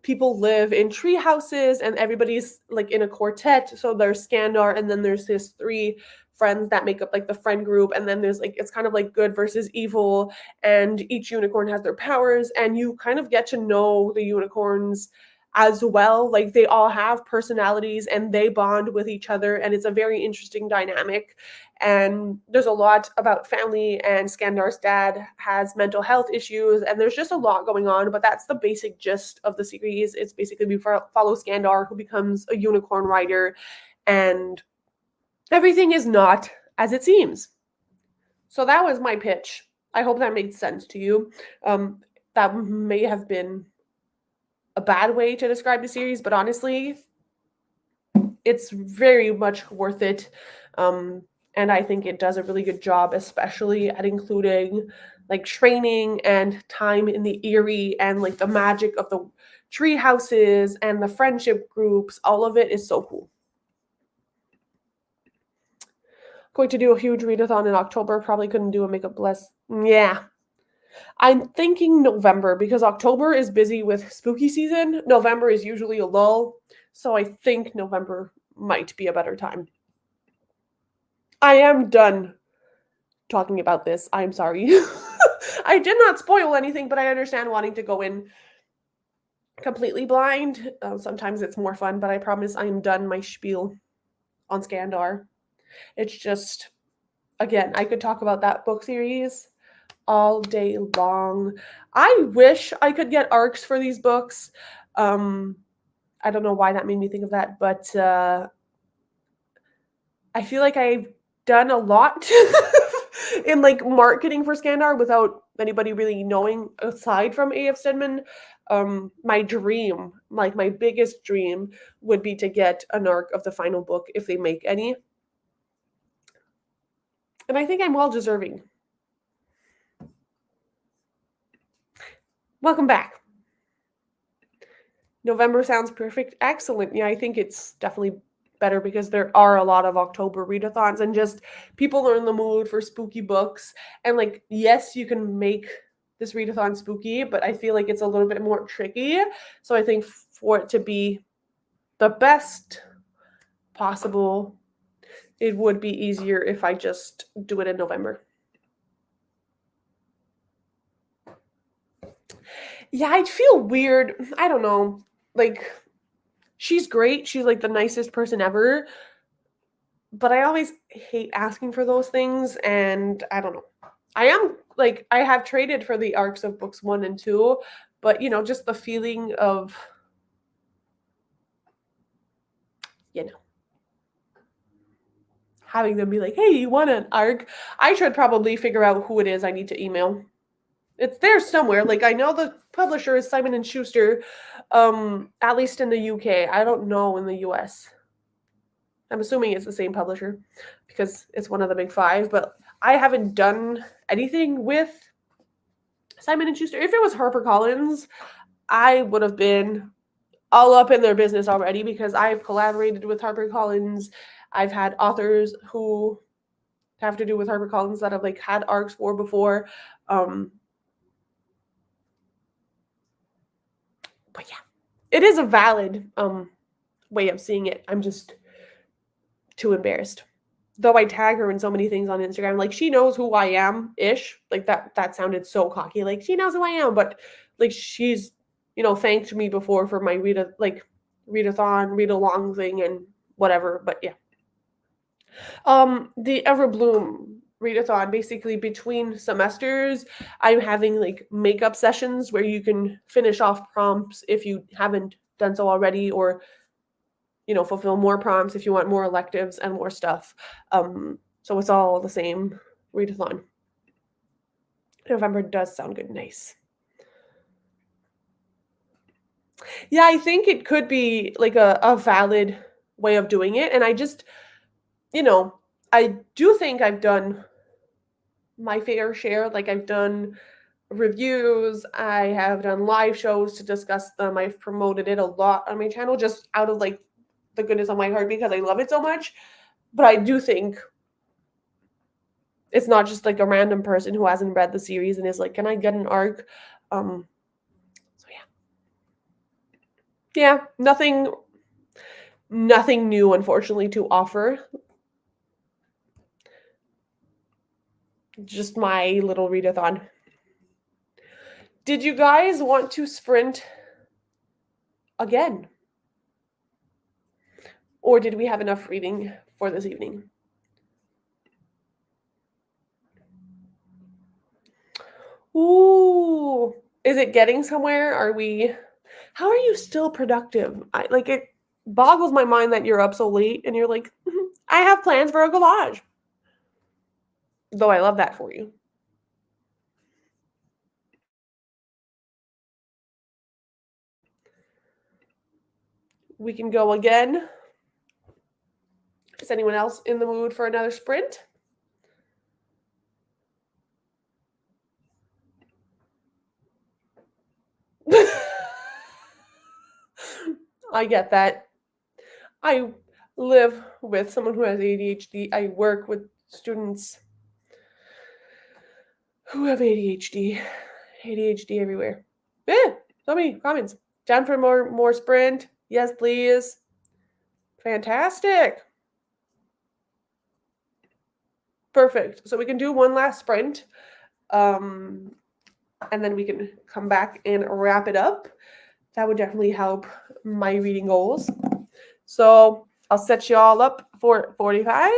people live in tree houses and everybody's like in a quartet. So there's Skandar, and then there's his 3 friends that make up like the friend group, and then there's it's kind of like good versus evil, and each unicorn has their powers, and you kind of get to know the unicorns as well. Like they all have personalities and they bond with each other, and it's a very interesting dynamic. And there's a lot about family, and Skandar's dad has mental health issues, and there's just a lot going on. But that's the basic gist of the series. It's basically we follow Skandar, who becomes a unicorn rider, and everything is not as it seems. So that was my pitch. I hope that made sense to you. That may have been a bad way to describe the series, but honestly, it's very much worth it. And I think it does a really good job, especially at including like training and time in the Eyrie and like the magic of the tree houses and the friendship groups. All of it is so cool. Going to do a huge readathon in October. Probably couldn't do a makeup less. Yeah. I'm thinking November because October is busy with spooky season. November is usually a lull. So I think November might be a better time. I am done talking about this. I'm sorry. I did not spoil anything, but I understand wanting to go in completely blind. Sometimes it's more fun, but I promise I am done my spiel on Scandar. It's just, again, I could talk about that book series all day long. I wish I could get arcs for these books. I don't know why that made me think of that, but I feel like I've done a lot in like marketing for Scandar without anybody really knowing aside from A.F. Stedman. My dream, like my biggest dream, would be to get an arc of the final book if they make any. And I think I'm well deserving. Welcome back. November sounds perfect. Excellent. Yeah, I think it's definitely better because there are a lot of October readathons and just people are in the mood for spooky books. And like, yes, you can make this readathon spooky, but I feel like it's a little bit more tricky. So I think for it to be the best possible, it would be easier if I just do it in November. Yeah, I'd feel weird. I don't know. Like, she's great. She's like the nicest person ever. But I always hate asking for those things, and I don't know. I am like I have traded for the arcs of books 1 and 2, but just the feeling of you know having them be like, "Hey, you want an arc?" I should probably figure out who it is I need to email. It's there somewhere. Like I know the publisher is Simon and Schuster, at least in the UK. I don't know in the US. I'm assuming it's the same publisher because it's one of the big 5, but I haven't done anything with Simon and Schuster. If it was HarperCollins, I would have been all up in their business already because I've collaborated with HarperCollins. I've had authors who have to do with HarperCollins that I've like had arcs for before. But yeah, it is a valid way of seeing it. I'm just too embarrassed. Though I tag her in so many things on Instagram, like she knows who I am ish. Like that sounded so cocky. Like she knows who I am, but like she's thanked me before for my readathon, read along thing and whatever. But yeah. The Everbloom readathon, basically between semesters, I'm having like makeup sessions where you can finish off prompts if you haven't done so already, or fulfill more prompts if you want more electives and more stuff. So it's all the same readathon. November does sound good. Nice. Yeah, I think it could be like a valid way of doing it. And I just, I do think I've done my fair share. Like I've done reviews, I have done live shows to discuss them. I've promoted it a lot on my channel just out of like the goodness of my heart because I love it so much. But I do think it's not just like a random person who hasn't read the series and is like, can I get an arc? So yeah, nothing new, unfortunately, to offer. Just my little readathon. Did you guys want to sprint again? Or did we have enough reading for this evening? Ooh, is it getting somewhere? How are you still productive? It boggles my mind that you're up so late and you're like, I have plans for a collage. Though I love that for you. We can go again. Is anyone else in the mood for another sprint? I get that. I live with someone who has ADHD. I work with students who have ADHD. ADHD everywhere. Yeah, so many comments. Time for more sprint. Yes, please. Fantastic. Perfect. So we can do one last sprint. And then we can come back and wrap it up. That would definitely help my reading goals. So I'll set you all up for 45,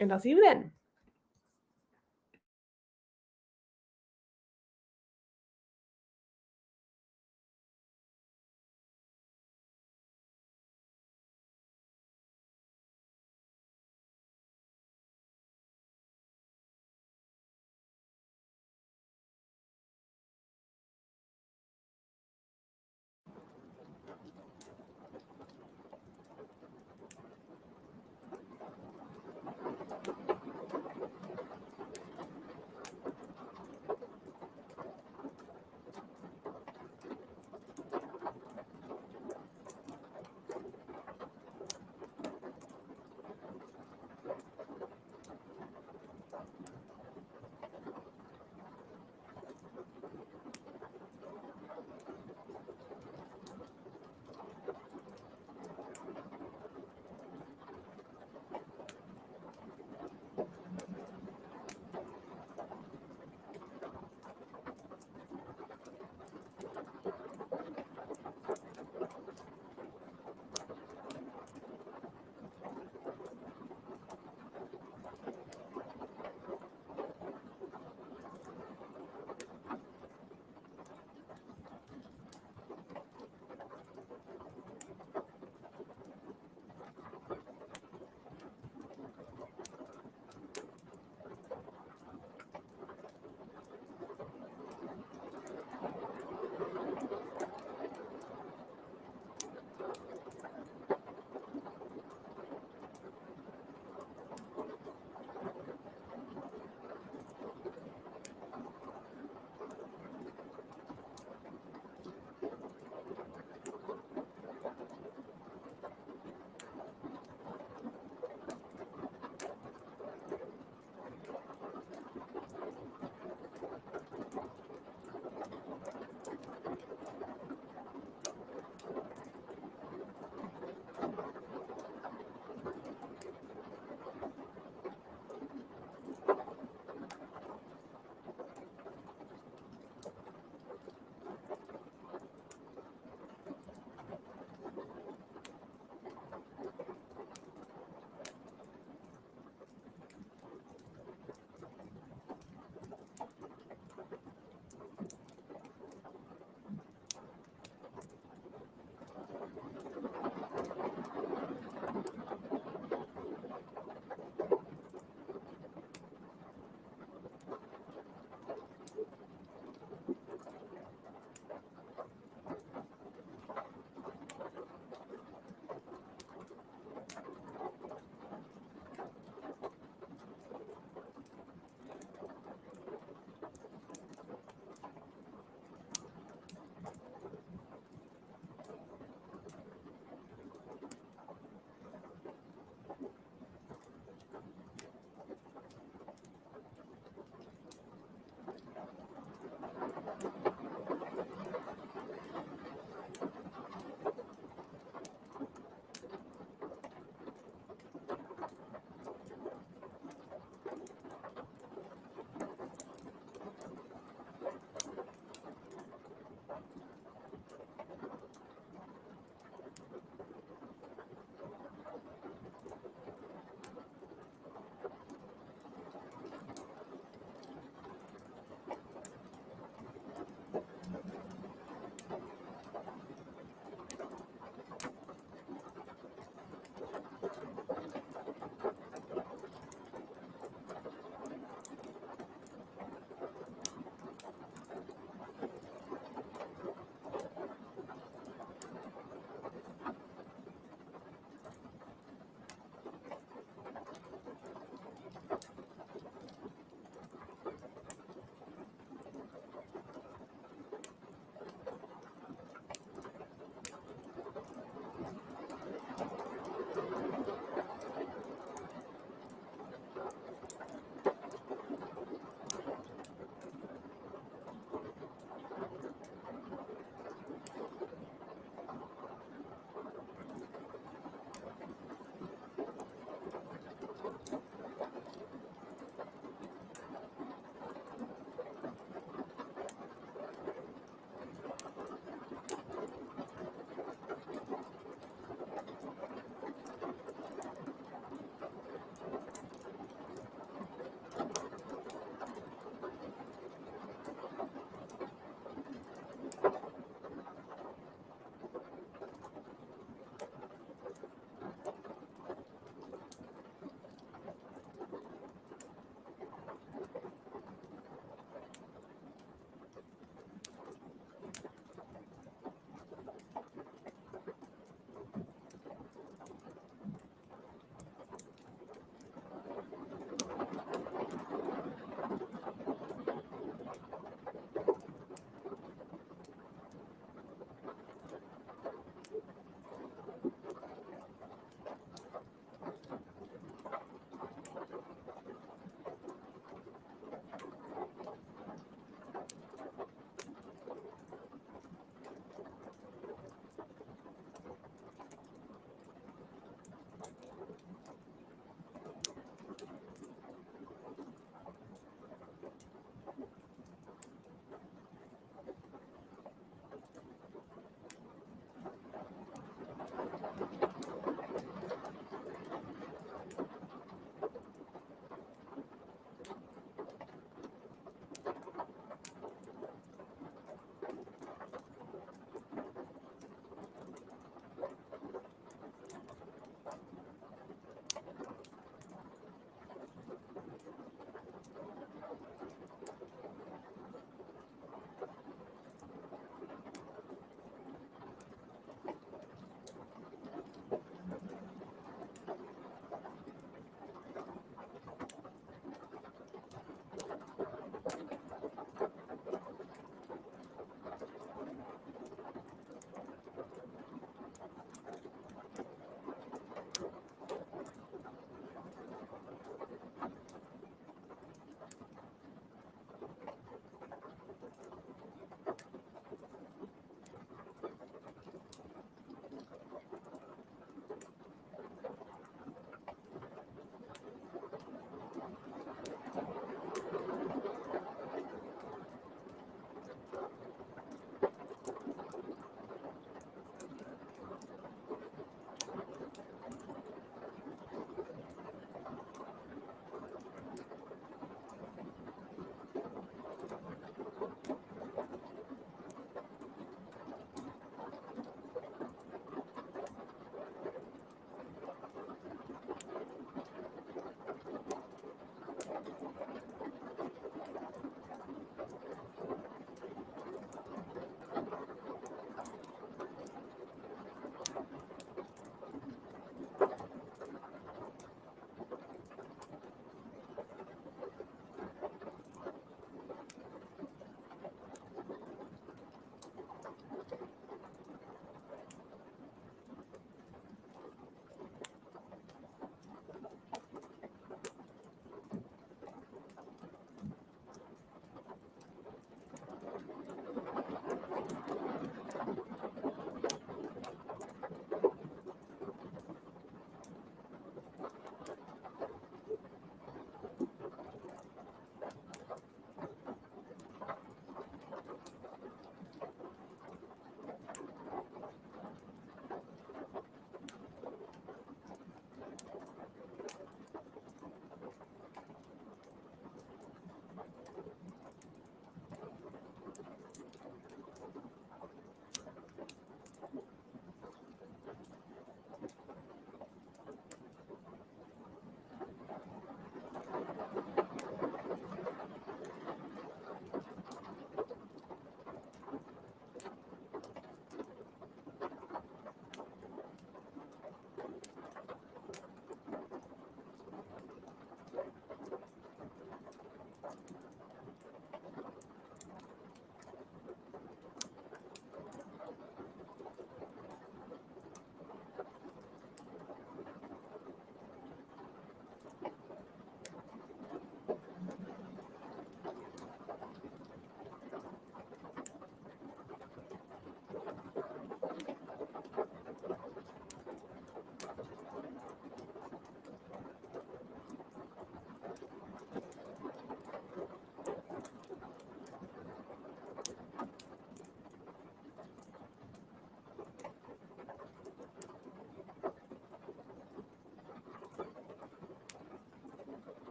and I'll see you then.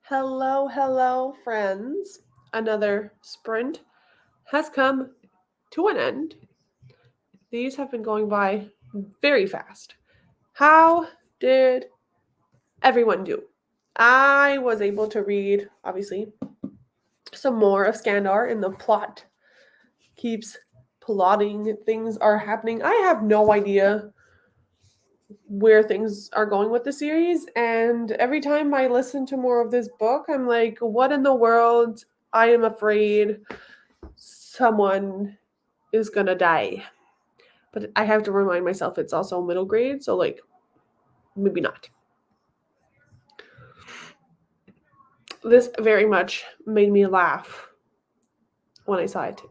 Hello, hello, friends. Another sprint has come to an end. These have been going by very fast. How did everyone do? I was able to read, obviously, some more of Skandar, and the plot keeps plotting. Things are happening. I have no idea where things are going with the series, and every time I listen to more of this book, I'm like, what in the world? I am afraid someone is gonna die. But I have to remind myself it's also middle grade, so like maybe not. This very much made me laugh when I saw it.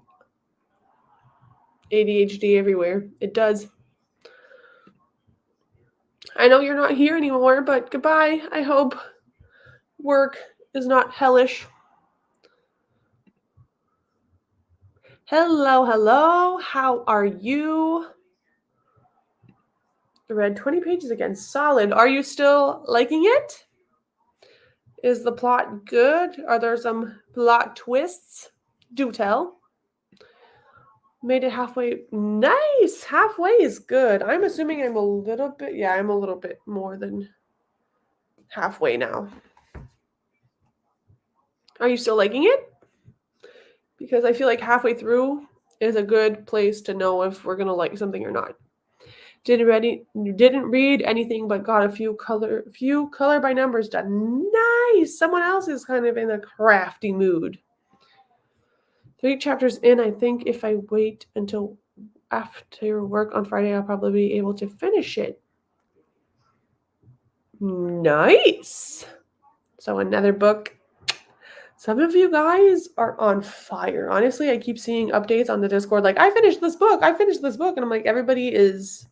ADHD everywhere. It does. I know you're not here anymore, but goodbye. I hope work is not hellish. Hello, hello. How are you? Read 20 pages again. Solid. Are you still liking it? Is the plot good? Are there some plot twists? Do tell. Made it halfway. Nice. Halfway is good. I'm assuming I'm a little bit more than halfway now. Are you still liking it? Because I feel like halfway through is a good place to know if we're going to like something or not. Didn't read anything, but got a few color by numbers done. Nice. Someone else is kind of in a crafty mood. 3 chapters in. I think if I wait until after work on Friday, I'll probably be able to finish it. Nice. So another book. Some of you guys are on fire. Honestly, I keep seeing updates on the Discord like, I finished this book. And I'm like, everybody is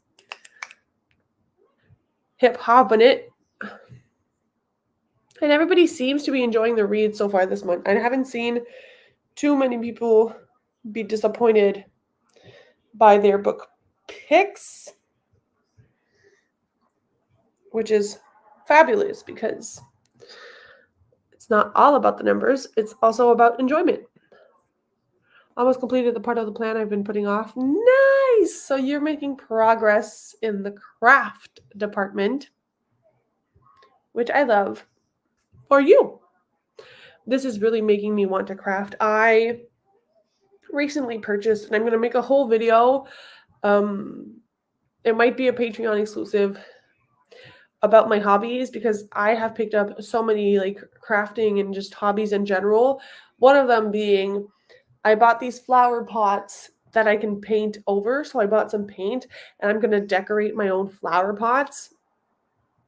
hip-hopping it. And everybody seems to be enjoying the read so far this month. I haven't seen too many people be disappointed by their book picks, which is fabulous because it's not all about the numbers. It's also about enjoyment. Almost completed the part of the plan I've been putting off. Nice! So you're making progress in the craft department, which I love. For you. This is really making me want to craft. I recently purchased, and I'm going to make a whole video. It might be a Patreon exclusive about my hobbies because I have picked up so many like crafting and just hobbies in general. One of them being I bought these flower pots that I can paint over. So I bought some paint and I'm going to decorate my own flower pots.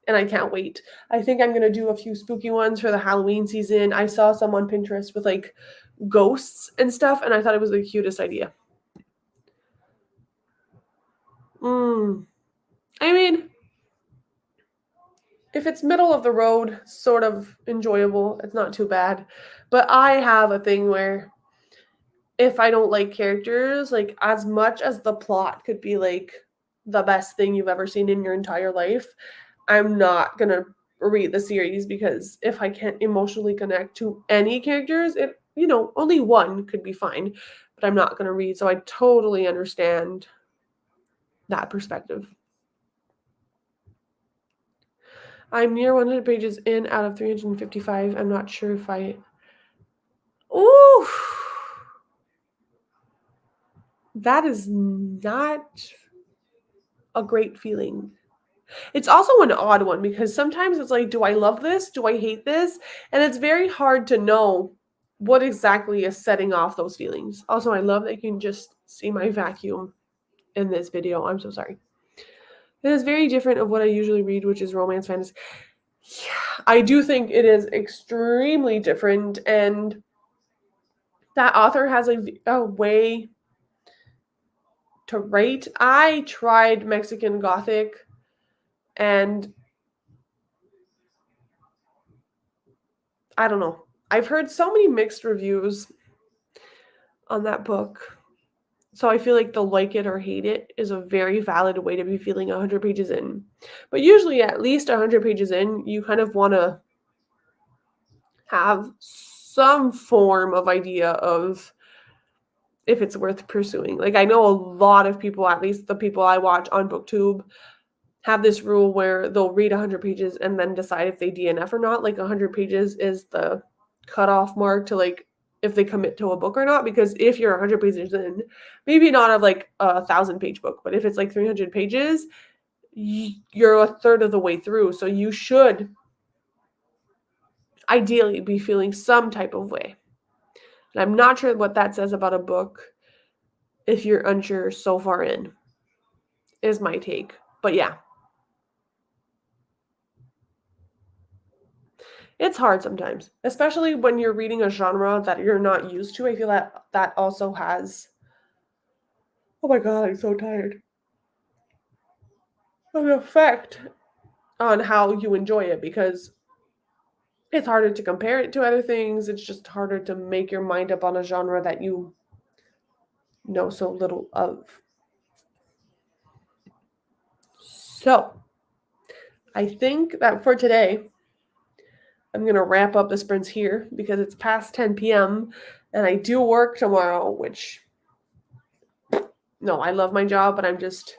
And I can't wait. I think I'm going to do a few spooky ones for the Halloween season. I saw some on Pinterest with like ghosts and stuff, and I thought it was the cutest idea. I mean, if it's middle of the road, sort of enjoyable, it's not too bad. But I have a thing where if I don't like characters, like as much as the plot could be like the best thing you've ever seen in your entire life, I'm not going to read the series because if I can't emotionally connect to any characters, only one could be fine, but I'm not going to read. So I totally understand that perspective. I'm near 100 pages in out of 355. I'm not sure if Ooh! That is not a great feeling. It's also an odd one because sometimes it's like, do I love this? Do I hate this? And it's very hard to know what exactly is setting off those feelings. Also, I love that you can just see my vacuum in this video. I'm so sorry. It is very different of what I usually read, which is romance fantasy. Yeah, I do think it is extremely different, and that author has a way to write. I tried Mexican Gothic, and I don't know. I've heard so many mixed reviews on that book. So I feel like the like it or hate it is a very valid way to be feeling 100 pages in. But usually at least 100 pages in, you kind of want to have some form of idea of if it's worth pursuing. Like, I know a lot of people, at least the people I watch on BookTube, have this rule where they'll read 100 pages and then decide if they DNF or not. Like 100 pages is the cutoff mark to like if they commit to a book or not. Because if you're 100 pages in, maybe not of like a 1,000-page book, but if it's like 300 pages, you're a third of the way through. So you should ideally be feeling some type of way. And I'm not sure what that says about a book if you're unsure so far in, is my take. But yeah. It's hard sometimes, especially when you're reading a genre that you're not used to. I feel that that also has, oh my God, I'm so tired, an effect on how you enjoy it because it's harder to compare it to other things. It's just harder to make your mind up on a genre that you know so little of. So, I think that for today, I'm going to wrap up the sprints here because it's past 10 p.m. and I do work tomorrow, which, no, I love my job, but I'm just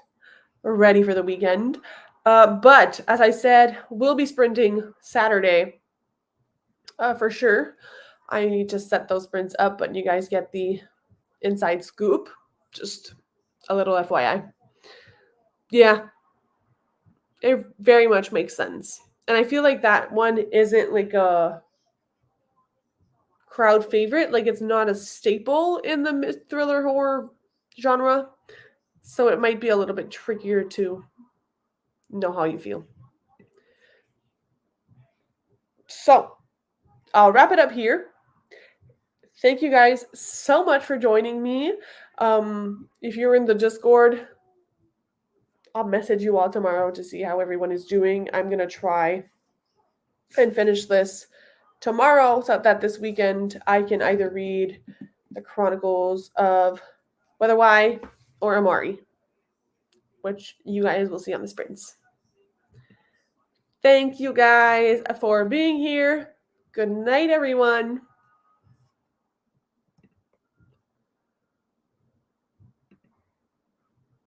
ready for the weekend. But as I said, we'll be sprinting Saturday for sure. I need to set those sprints up, but you guys get the inside scoop. Just a little FYI. Yeah, it very much makes sense. And I feel like that one isn't like a crowd favorite. Like it's not a staple in the thriller horror genre. So it might be a little bit trickier to know how you feel. So I'll wrap it up here. Thank you guys so much for joining me. If you're in the Discord, I'll message you all tomorrow to see how everyone is doing. I'm going to try and finish this tomorrow so that this weekend I can either read the Chronicles of Weatherwhy or Amari, which you guys will see on the sprints. Thank you guys for being here. Good night, everyone.